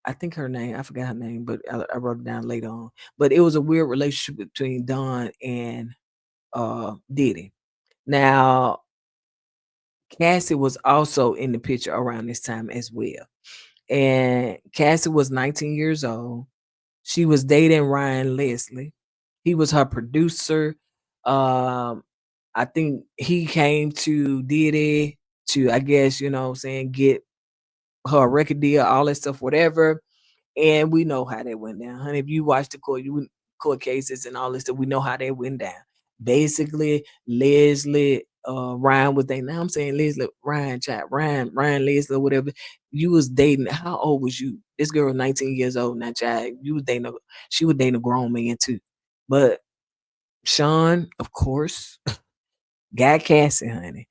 I think her name, I forgot her name, but I wrote it down later on. But it was a weird relationship between Don and Diddy. Now, Cassie was also in the picture around this time as well. And Cassie was 19 years old. She was dating Ryan Leslie. He was her producer. Um, I think he came to Diddy to, I guess, what I'm saying, get her a record deal, all that stuff, whatever. And we know how that went down, honey. If you watch the court cases and all this stuff, we know how that went down. Basically, Leslie, Ryan was dating. Now I'm saying Leslie, Ryan, chat, Ryan, Leslie, whatever. You was dating. How old was you? This girl was 19 years old. Now, child, you was dating. She was dating a grown man too. But Sean, of course, got Cassie, honey.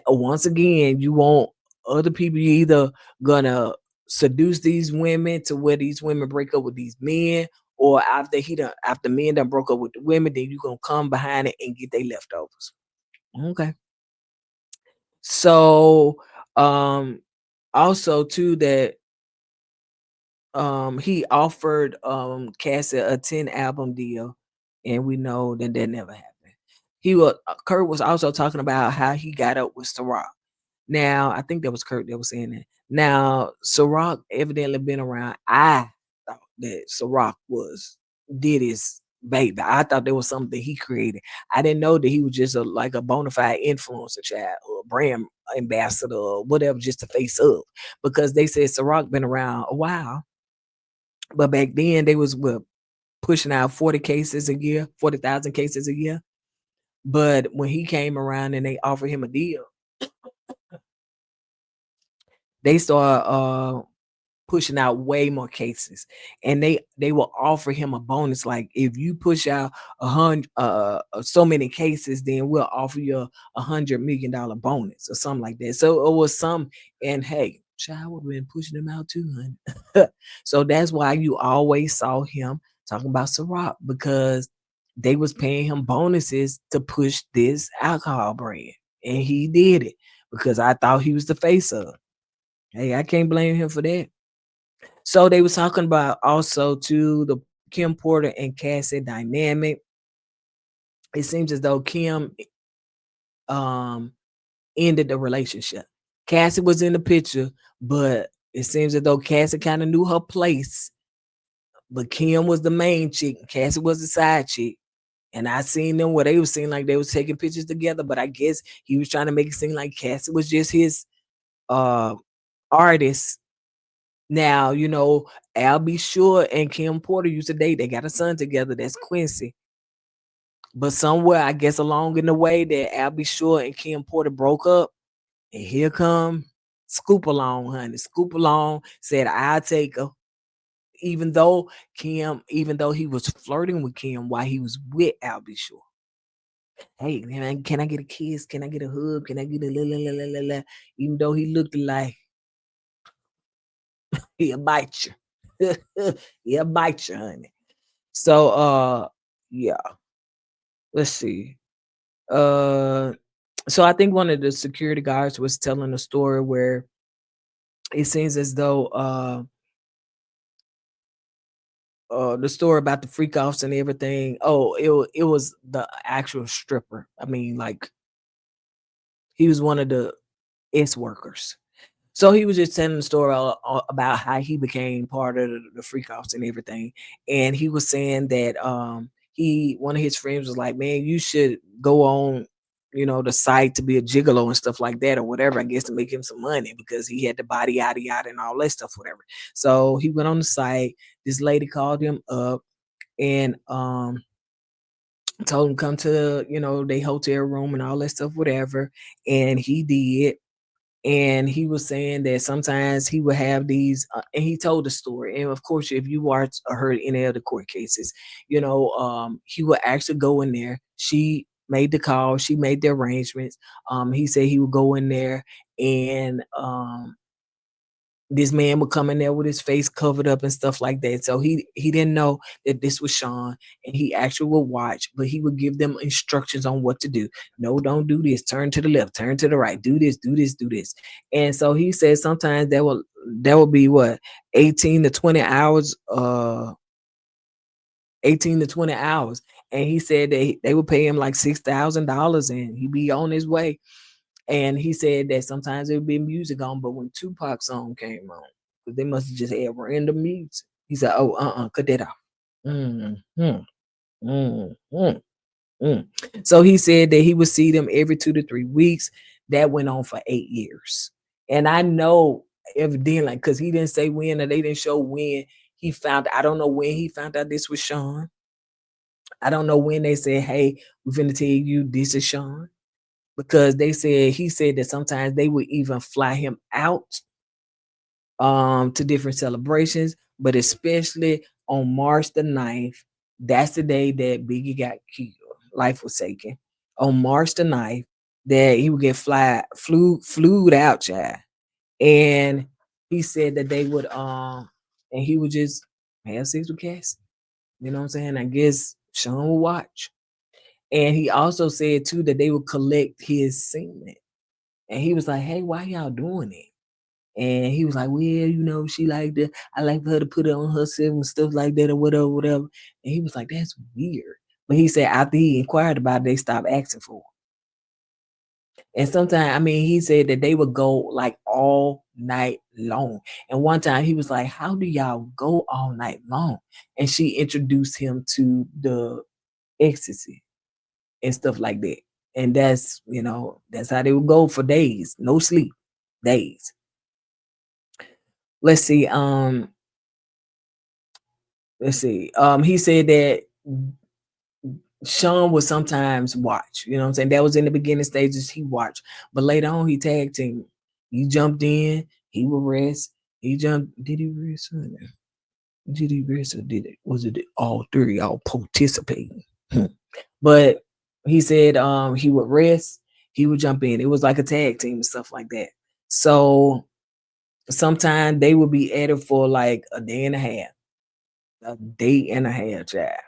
Once again, you want other people, you either gonna seduce these women to where these women break up with these men, or after men done broke up with the women, then you gonna come behind it and get their leftovers. Okay. So um also too that he offered Cassie a 10 album deal, and we know that that never happened. Kurt was also talking about how he got up with Cîroc. Now, I think that was Kurt that was saying that. Now, Cîroc evidently been around. I thought that Cîroc was Diddy's baby. I thought there was something that he created. I didn't know that he was just like a bona fide influencer child or brand ambassador or whatever, just to face up. Because they said Cîroc been around a while, but back then they was pushing out 40 cases a year, 40,000 cases a year. But when he came around and they offered him a deal, they started pushing out way more cases, and they will offer him a bonus, like if you push out 100 so many cases, then we'll offer you $100 million bonus or something like that. So it was some, and hey, child would have been pushing them out too, honey. So that's why you always saw him talking about Ciroc, because they was paying him bonuses to push this alcohol brand, and he did it because I thought he was the face of it. Hey, I can't blame him for that. So they was talking about also to the Kim Porter and Cassie dynamic. It seems as though Kim um ended the relationship. Cassie was in the picture, but it seems as though Cassie kind of knew her place. But Kim was the main chick, and Cassie was the side chick. And I seen them where they was seeing like they was taking pictures together, but I guess he was trying to make it seem like Cassie was just his uh artist. Now, Al B. Sure and Kim Porter used to date. They got a son together. That's Quincy. But somewhere, I guess, along in the way, that Al B. Sure and Kim Porter broke up, and here come Scoop Along, honey. Scoop Along said, "I'll take her." Even though he was flirting with Kim while he was with Al B. Sure. Hey, man, can I get a kiss? Can I get a hug? Can I get a la la la la la la? Even though he looked like he'll bite you. He'll bite you, honey. So yeah, let's see. Uh so I think one of the security guards was telling a story where it seems as though the story about the freak offs and everything. Oh, it was the actual stripper. I mean, like, he was one of the S workers. So he was just telling the story about how he became part of the freak offs and everything. And he was saying that he one of his friends was like, "Man, you should go on, the site to be a gigolo and stuff like that, or whatever, I guess, to make him some money because he had the body yada yada and all that stuff, whatever." So he went on the site. This lady called him up and told him come to, they hotel room and all that stuff, whatever. And he did, and he was saying that sometimes he would have these and he told the story, and of course, if you watched or heard any other court cases, he would actually go in there. She made the call, she made the arrangements. He said he would go in there and This man would come in there with his face covered up and stuff like that. So he didn't know that this was Sean, and he actually would watch, but he would give them instructions on what to do. No, don't do this. Turn to the left. Turn to the right. Do this. Do this. Do this. And so he said sometimes that will be what 18 to 20 hours. 18 to 20 hours. And he said they would pay him like $6,000, and he'd be on his way. And he said that sometimes it would be music on, but when Tupac song came on, 'cause they must have just had random music. He said, "Oh, cut that off." Mm, mm, mm, mm, mm. So he said that he would see them every 2 to 3 weeks. That went on for 8 years. And I know evidently, like, because he didn't say when, or they didn't show when he found. I don't know when he found out this was Sean. I don't know when they said, "Hey, we're finna tell you this is Sean." Because he said that sometimes they would even fly him out to different celebrations, but especially on March the 9th, that's the day that Biggie got killed, life was taken. On March the 9th, that he would get flew out, child. And he said that they would and he would just have sex with Cassie. You know what I'm saying? I guess Sean will watch. And he also said too that they would collect his semen. And he was like, "Hey, why y'all doing it?" And he was like, "Well, she like that. I like for her to put it on herself and stuff like that or whatever, whatever." And he was like, "That's weird." But he said after he inquired about it, they stopped asking for it. And sometimes, I mean, he said that they would go like all night long. And one time he was like, "How do y'all go all night long?" And she introduced him to the ecstasy and stuff like that. And that's how they would go for days, no sleep, days. Let's see. He said that Sean would sometimes watch. You know what I'm saying? That was in the beginning stages. He watched, but later on he tag team. He jumped in. He would rest. He jumped. Did he rest? Did he rest or did it? Was it all three all participating? But he said he would rest. He would jump in. It was like a tag team and stuff like that. So sometimes they would be at it for like a day and a half, child.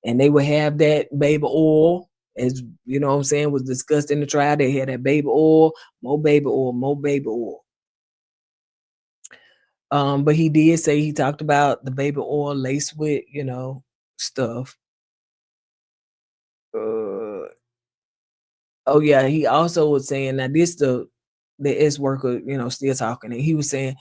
And they would have that baby oil, as you know what I'm saying, was discussed in the trial. They had that baby oil, more baby oil, more baby oil. But he did say he talked about the baby oil laced with, stuff. Uh, Oh yeah, he also was saying that this the ex worker, still talking, and he was saying,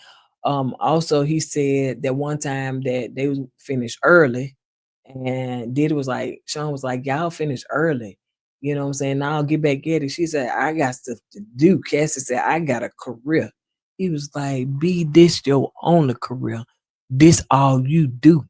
also he said that one time that they was finished early, and Diddy was like, Sean was like, "Y'all finished early." You know what I'm saying? "Now I'll get back at it." She said, "I got stuff to do." Cassie said, "I got a career." He was like, "Be this your only career. This all you do.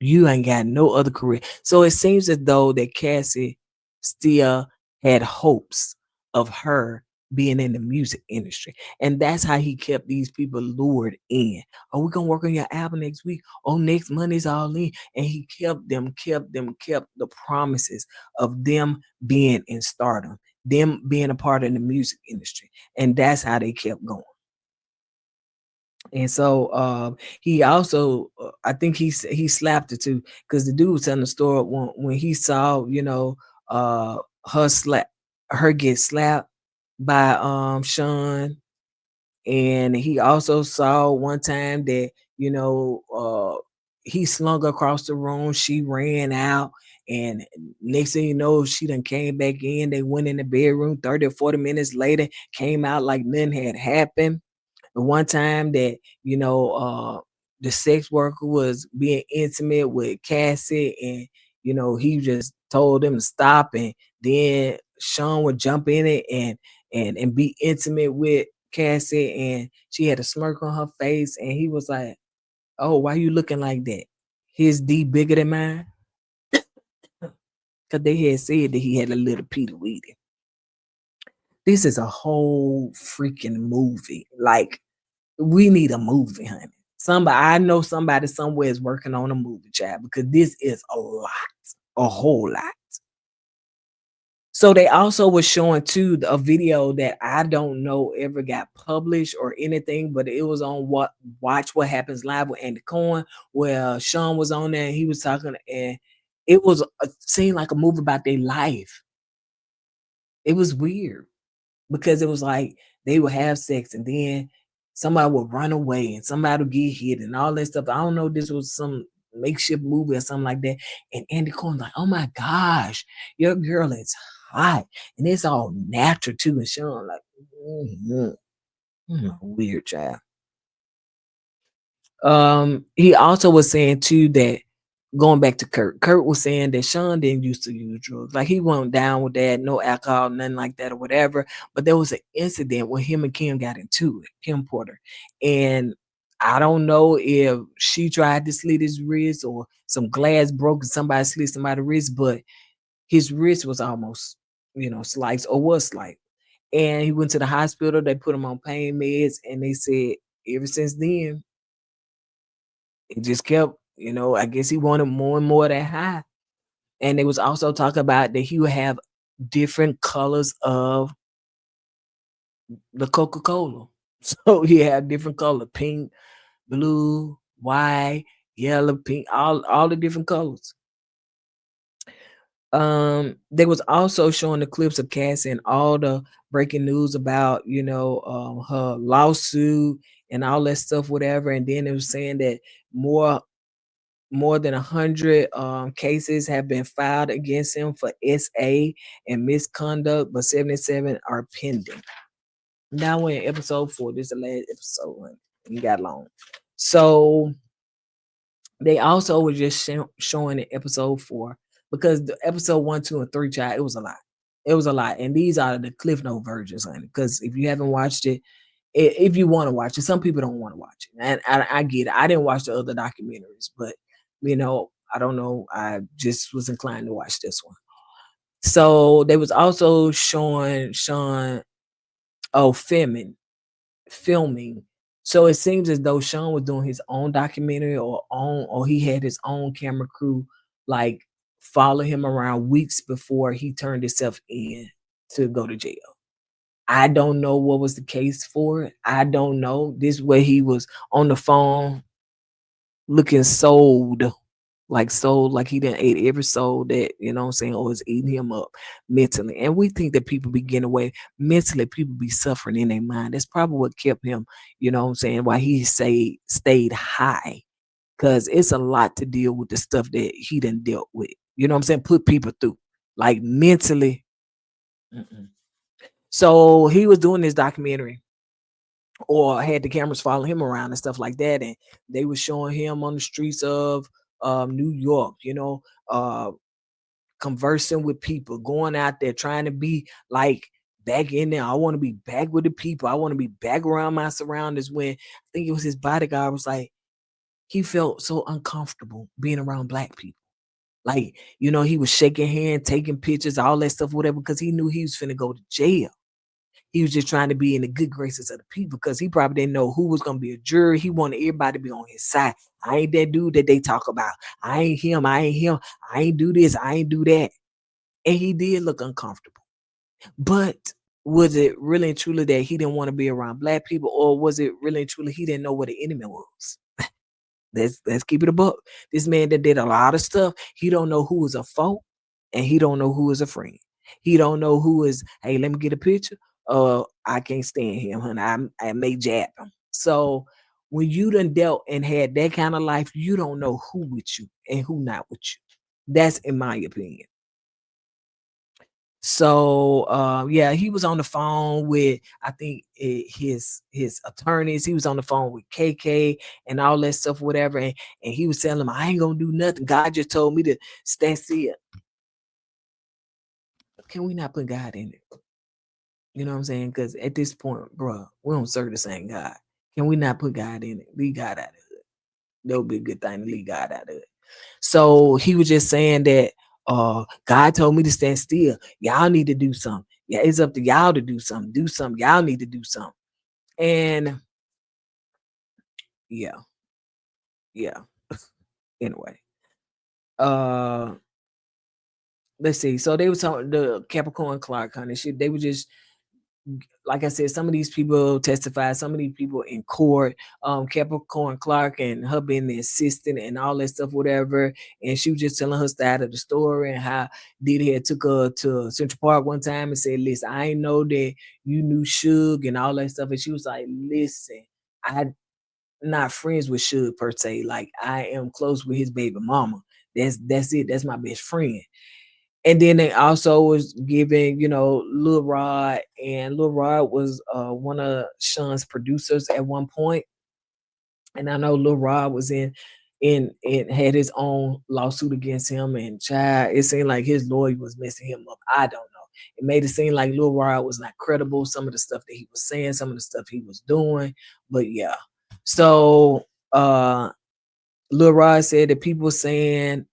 You ain't got no other career." So it seems as though that Cassie still had hopes of her being in the music industry. And that's how he kept these people lured in. "Oh, we're gonna work on your album next week. Oh, next Monday's all in." And he kept the promises of them being in stardom, them being a part of the music industry. And that's how they kept going. And so he also, I think he slapped her too, because the dude was telling the story when he saw, uh, her slap her get slapped by Sean. And he also saw one time that, he slung her across the room. She ran out. And next thing you know, she done came back in. They went in the bedroom 30 or 40 minutes later, came out like nothing had happened. The one time that, the sex worker was being intimate with Cassie, and, he just told them to stop. And then Sean would jump in it and be intimate with Cassie, and she had a smirk on her face, and he was like, "Oh, why you looking like that? His D bigger than mine?" Because they had said that he had a little Peter Weedy. This is a whole freaking movie. Like, we need a movie, honey. I know somebody somewhere is working on a movie, child, because this is a lot, a whole lot. So they also was showing too a video that I don't know ever got published or anything, but it was on what Watch What Happens Live with Andy Cohen, where Sean was on there and he was talking, and it was a seemed like a movie about their life. It was weird because it was like they would have sex and then somebody would run away and somebody would get hit and all that stuff. I don't know, this was some makeshift movie or something like that. And Andy Cohen like, oh my gosh, your girl is hot. And it's all natural too. And Sean like, "Mhm, weird child." He also was saying too that going back to Kurt was saying that Sean didn't used to use drugs. Like he wasn't down with that, no alcohol, nothing like that or whatever. But there was an incident when him and Kim got into it, Kim Porter. And I don't know if she tried to slit his wrist or some glass broke and somebody slit somebody's wrist, but his wrist was almost, sliced or was sliced. And he went to the hospital, they put him on pain meds, and they said ever since then, it just kept, I guess he wanted more and more of that high. And they was also talking about that he would have different colors of the Coca-Cola. So he had different color, pink, blue, white, yellow, pink, all the different colors. They was also showing the clips of Cassie and all the breaking news about, her lawsuit and all that stuff, whatever. And then it was saying that more more than 100 cases have been filed against him for SA and misconduct, but 77 are pending. Now we're in episode 4. This is the last episode. We got long. So they also were just showing in episode 4 because the episode 1, 2, and 3, child, it was a lot. It was a lot. And these are the Cliff Note versions, honey. Because if you haven't watched it, if you want to watch it, some people don't want to watch it. And I get it. I didn't watch the other documentaries, but I don't know. I just was inclined to watch this one. So they was also showing Sean filming. So it seems as though Sean was doing his own documentary or he had his own camera crew like follow him around weeks before he turned himself in to go to jail. I don't know what was the case for it. I don't know. This way he was on the phone looking sold like he didn't ate every soul that, what I'm saying, or is eating him up mentally. And we think that people be getting away mentally, people be suffering in their mind. That's probably what kept him, what I'm saying, why he stayed high. Cause it's a lot to deal with the stuff that he done dealt with. You know what I'm saying? Put people through. Like mentally. Mm-mm. So he was doing this documentary or had the cameras follow him around and stuff like that. And they were showing him on the streets of New York, uh, conversing with people, going out there, trying to be like back in there. I want to be back with the people. I want to be back around my surroundings. When I think it was his bodyguard was like, he felt so uncomfortable being around black people. Like, he was shaking hands, taking pictures, all that stuff, whatever, because he knew he was finna go to jail. He was just trying to be in the good graces of the people because he probably didn't know who was gonna be a jury. He wanted everybody to be on his side. I ain't that dude that they talk about. I ain't him. I ain't him. I ain't do this. I ain't do that. And he did look uncomfortable. But was it really and truly that he didn't want to be around black people, or was it really and truly he didn't know what the enemy was? Let's keep it a buck. This man that did a lot of stuff, he don't know who is a foe and he don't know who is a friend. He don't know who is, hey, let me get a picture. I can't stand him, honey. I may jab him. So when you done dealt and had that kind of life, you don't know who with you and who not with you. That's in my opinion. So yeah, he was on the phone with I think his attorneys. He was on the phone with KK and all that stuff, whatever. And he was telling him, I ain't gonna do nothing. God just told me to stand still. Can we not put God in it? You know what I'm saying? Because at this point, bro, we don't serve the same God. Can we not put God in it? Leave God out of it. That would be a good thing to leave God out of it. So he was just saying that God told me to stand still. Y'all need to do something. Yeah, it's up to y'all to do something. Do something. Y'all need to do something. And yeah, yeah. Anyway. Uh let's see. So they was talking the Capricorn Clark kind of shit. They were just like I said, some of these people testified, some of these people in court, Capricorn Clark and her being the assistant and all that stuff, whatever. And she was just telling her side of the story and how Diddy had took her to Central Park one time and said, listen, I ain't know that you knew Suge and all that stuff. And she was like, listen, I not friends with Suge per se. Like I am close with his baby mama. That's it. That's my best friend. And then they also was giving, Lil Rod, and Lil Rod was one of Sean's producers at one point. And I know Lil Rod was in had his own lawsuit against him, and child, it seemed like his lawyer was messing him up. I don't know. It made it seem like Lil Rod was not credible, some of the stuff that he was saying, some of the stuff he was doing. But yeah. So Lil Rod said that people saying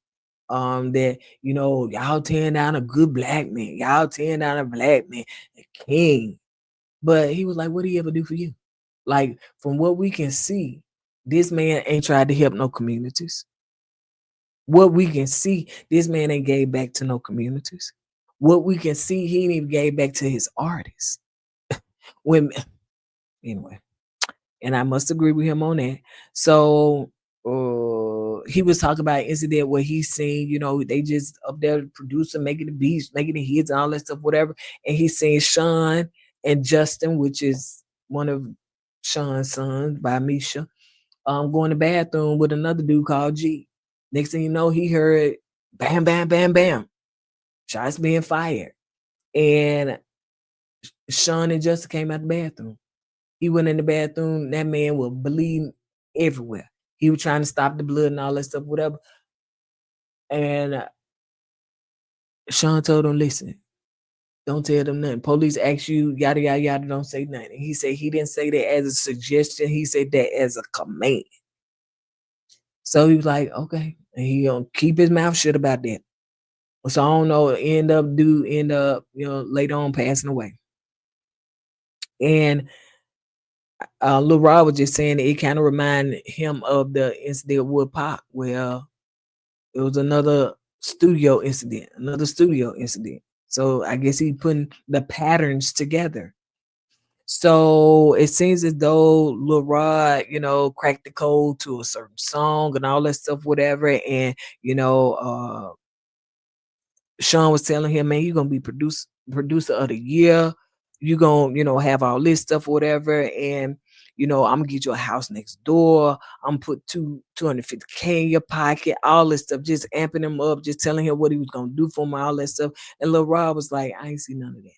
that y'all tearing down a good black man, y'all tearing down a black man, a king. But he was like, what did he ever do for you? Like, from what we can see, this man ain't tried to help no communities. What we can see, this man ain't gave back to no communities. What we can see, he ain't even gave back to his artists. When anyway, and I must agree with him on that. So he was talking about an incident where he's seen, they just up there producer making the beats, making the hits and all that stuff, whatever. And he's seen Sean and Justin, which is one of Sean's sons by Misha, go in the bathroom with another dude called G. Next thing you know, he heard bam, bam, bam, bam, shots being fired. And Sean and Justin came out the bathroom. He went in the bathroom. That man was bleeding everywhere. He was trying to stop the blood and all that stuff, whatever. And Sean told him, listen, don't tell them nothing. Police ask you, yada, yada, yada, don't say nothing. He said he didn't say that as a suggestion. He said that as a command. So he was like, okay. And he gonna keep his mouth shut about that. So I don't know, end up, later on passing away. And Lil Rob was just saying that it kind of reminded him of the incident with Pac, where it was another studio incident. So I guess he putting the patterns together. So it seems as though Lil Rod, cracked the code to a certain song and all that stuff, whatever. And Sean was telling him, man, you're gonna be producer of the year. You gonna, have all this stuff, whatever. And I'm gonna get you a house next door. I'm put 250K in your pocket, all this stuff, just amping him up, just telling him what he was gonna do for him, all that stuff. And Lil Rob was like, I ain't see none of that.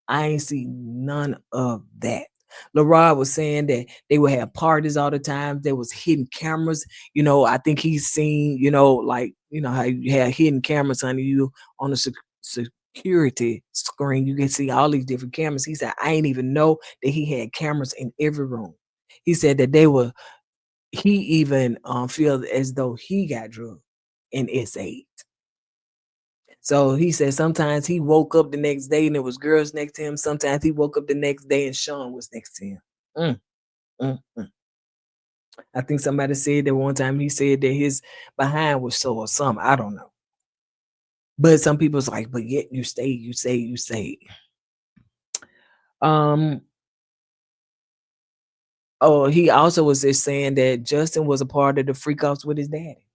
I ain't see none of that. LaRod was saying that they would have parties all the time. There was hidden cameras. I think he's seen, how you have hidden cameras on you on the security screen. You can see all these different cameras. He said, I ain't even know that he had cameras in every room. He said that he even feel as though he got drugged in S8. So he said sometimes he woke up the next day and there was girls next to him. Sometimes he woke up the next day and Sean was next to him. Mm, mm, mm. I think somebody said that one time he said that his behind was sore or something. I don't know. But some people's like, but yet you stay. Um, oh, he also was just saying that Justin was a part of the freak offs with his daddy.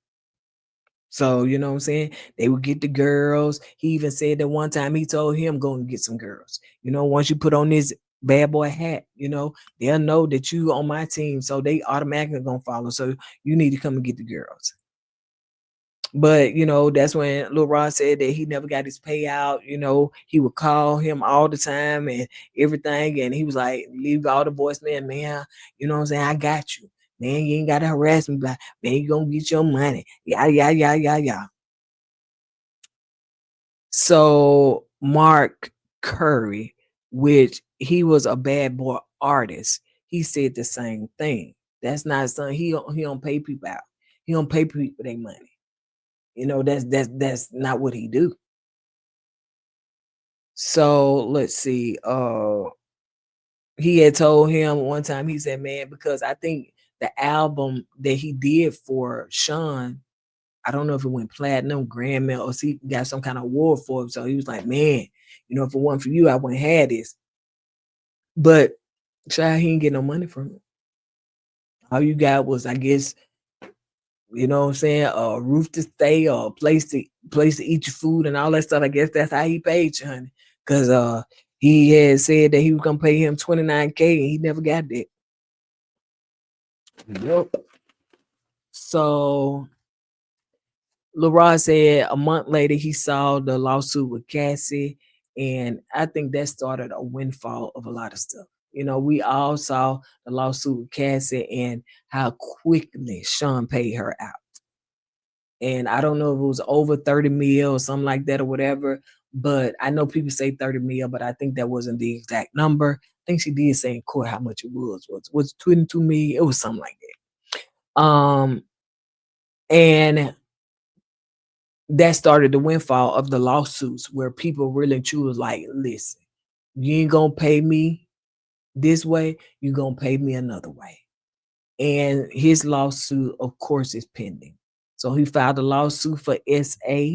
So, you know what I'm saying? They would get the girls. He even said that one time he told him, go and get some girls. Once you put on this bad boy hat, they'll know that you on my team. So they automatically gonna follow. So you need to come and get the girls. But that's when Lil Ron said that he never got his payout. He would call him all the time and everything. And he was like, leave all the voicemail, man. You know what I'm saying? I got you. Man, you ain't gotta harass me, but man, you gonna get your money. Yeah, yeah, yeah, yeah, yeah. So Mark Curry, which he was a bad boy artist, he said the same thing. That's not something he don't pay people out. He don't pay people their money. That's not what he do. So let's see. He had told him one time, he said, man, because I think the album that he did for Sean, I don't know if it went platinum, grand or he got some kind of award for it. So he was like, man, if it wasn't for you, I wouldn't have this. But child, he ain't get no money from it. All you got was, I guess, what I'm saying, a roof to stay or a place to eat your food and all that stuff. I guess that's how he paid you, honey. Cause he had said that he was gonna pay him 29K and he never got that. Yep. So LaRon said a month later he saw the lawsuit with Cassie, and I think that started a windfall of a lot of stuff. We all saw the lawsuit with Cassie and how quickly Sean paid her out. And I don't know if it was over 30 mil or something like that or whatever, but I know people say 30 mil, but I think that wasn't the exact number. I think she did say in court how much it was 22 million. It was something like that. And that started the windfall of the lawsuits where people really and truly was like, listen, you ain't gonna pay me this way, you gonna pay me another way. And his lawsuit, of course, is pending. So he filed a lawsuit for SA,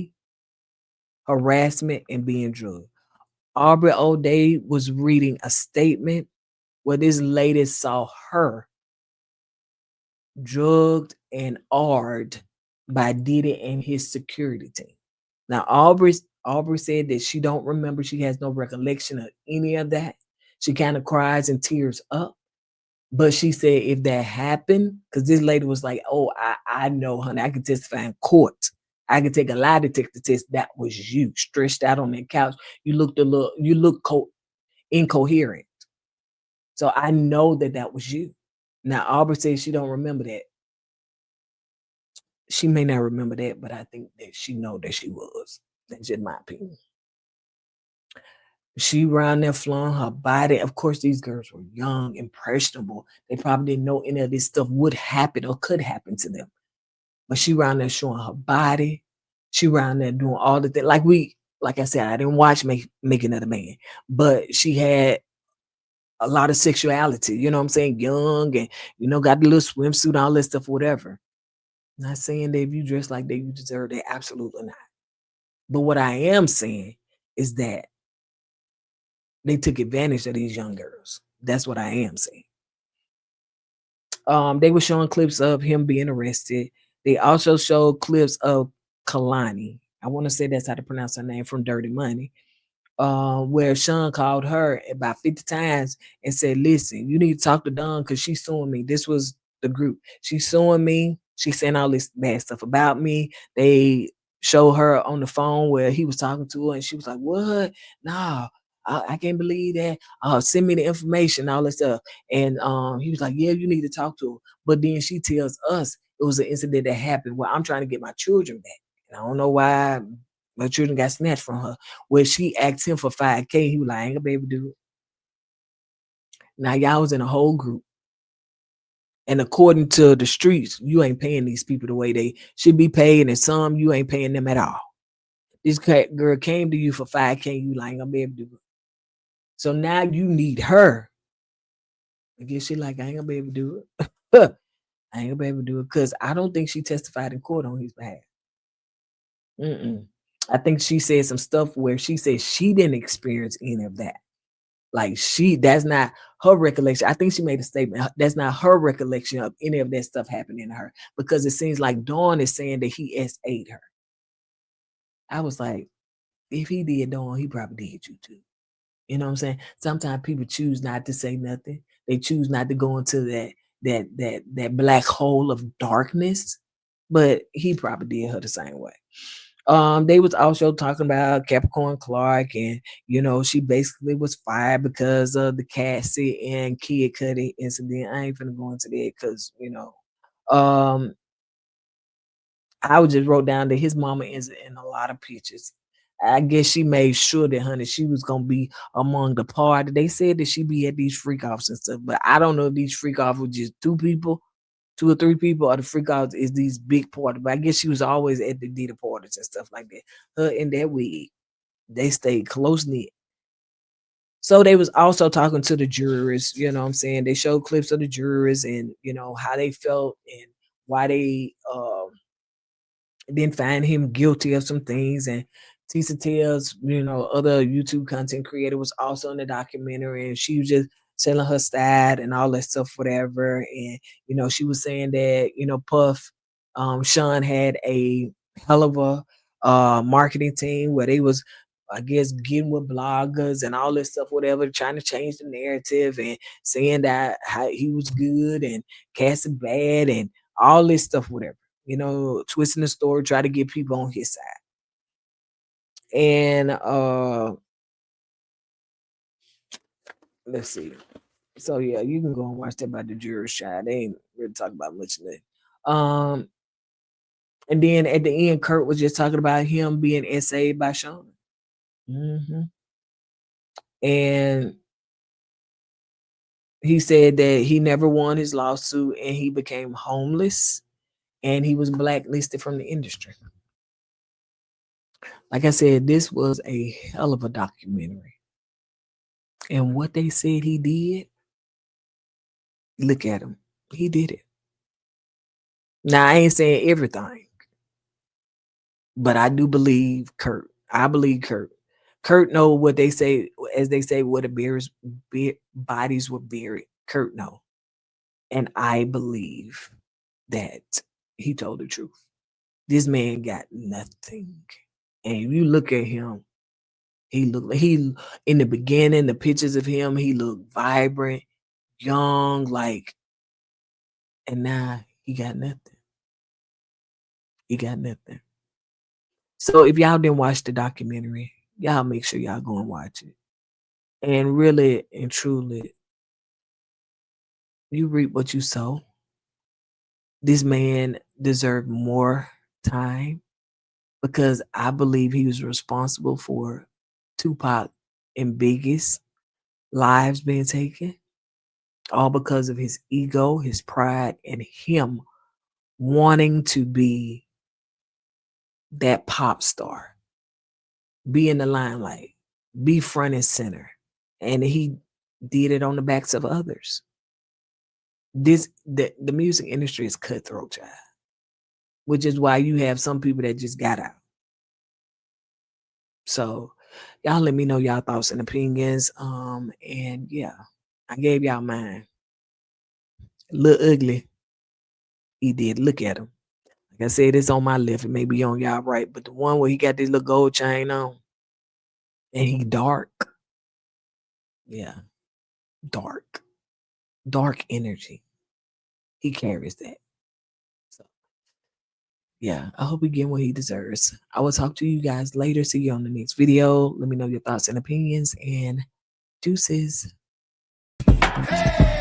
harassment, and being drugged. Aubrey O'Day was reading a statement where this lady saw her drugged and arred by Diddy and his security team. Now, Aubrey said that she don't remember, she has no recollection of any of that. She kind of cries and tears up. But she said if that happened, because this lady was like, oh, I know, honey, I can testify in court. I could take a lie detector test. That was you, stretched out on that couch. You looked incoherent. So I know that was you. Now, Aubrey says she don't remember that. She may not remember that, but I think that she know that she was. That's just my opinion. She around there flaunt her body. Of course, these girls were young, impressionable. They probably didn't know any of this stuff would happen or could happen to them. But she around there showing her body. She around there doing all the things. Like I said, I didn't watch Make Another Man, but she had a lot of sexuality, you know what I'm saying? Young and, got the little swimsuit, all that stuff, whatever. Not saying that if you dress like that, you deserve that. Absolutely not. But what I am saying is that they took advantage of these young girls. That's what I am saying. They were showing clips of him being arrested. They also showed clips of Kalani. I want to say that's how to pronounce her name, from Dirty Money. Where Sean called her about 50 times and said, listen, you need to talk to Dawn because she's suing me. This was the group. She's suing me. She's saying all this bad stuff about me. They show her on the phone where he was talking to her and she was like, what? Nah, I can't believe that. Send me the information, all that stuff. And he was like, yeah, you need to talk to her. But then she tells us it was an incident that happened where I'm trying to get my children back. And I don't know why my children got snatched from her. Where she asked him for 5K, he was like, I ain't gonna be able to do it. Now y'all was in a whole group. And according to the streets, you ain't paying these people the way they should be paid, and some you ain't paying them at all. This girl came to you for 5K, you like, ain't gonna be able to do it. So now you need her. I guess she like, I ain't gonna be able to do it. I ain't gonna be able to do it because I don't think she testified in court on his behalf. I think she said some stuff where she said she didn't experience any of that. Like that's not her recollection. I think she made a statement. That's not her recollection of any of that stuff happening to her, because it seems like Dawn is saying that he S8'd her. I was like, if he did Dawn, he probably did you too. You know what I'm saying? Sometimes people choose not to say nothing. They choose not to go into that black hole of darkness. But he probably did her the same way. They was also talking about Capricorn Clark, and she basically was fired because of the Cassie and Kid Cudi incident. I ain't finna go into that because um, I just wrote down that his mama is in a lot of pictures. I guess she made sure that, honey, she was gonna be among the party. They said that she be at these freak offs and stuff, but I don't know if these freak offs were just two or three people, or the freak offs is these big parties. But I guess she was always at the dinner parties and stuff like that. Her and that wig, they stayed close knit. So they was also talking to the jurors, you know what I'm saying? They showed clips of the jurors and how they felt and why they then find him guilty of some things. And Tisa Tell's, other YouTube content creator was also in the documentary, and she was just telling her side and all that stuff, whatever. And she was saying that Puff, Sean had a hell of a marketing team where they was, I guess, getting with bloggers and all this stuff, whatever, trying to change the narrative and saying that how he was good and Cassie bad and all this stuff, whatever. Twisting the story, try to get people on his side. And let's see. So yeah, you can go and watch that about the jurors trial. They ain't really talking about much of that. And then at the end, Kurt was just talking about him being essayed by Sean. And he said that he never won his lawsuit and he became homeless and he was blacklisted from the industry. Like I said, this was a hell of a documentary. And what they said he did, look at him. He did it. Now, I ain't saying everything, but I do believe Kurt. I believe Kurt. Kurt know what they say, as they say, where the bodies were buried. Kurt know. And I believe that he told the truth. This man got nothing. And if you look at him, he in the beginning, the pictures of him, he looked vibrant, young, like, and now he got nothing. He got nothing. So if y'all didn't watch the documentary, y'all make sure y'all go and watch it. And really and truly, you reap what you sow. This man deserved more time because I believe he was responsible for Tupac and Biggie's lives being taken, all because of his ego, his pride, and him wanting to be that pop star, be in the limelight, be front and center. And he did it on the backs of others. The music industry is cutthroat, child, which is why you have some people that just got out. So y'all let me know y'all thoughts and opinions. And yeah, I gave y'all mine. Look ugly. He did. Look at him. Like I said, it's on my left. It may be on y'all right, but the one where he got this little gold chain on, and he dark. Yeah, dark energy. He carries that. So yeah, I hope he get what he deserves. I will talk to you guys later. See you on the next video. Let me know your thoughts and opinions, and deuces. Hey!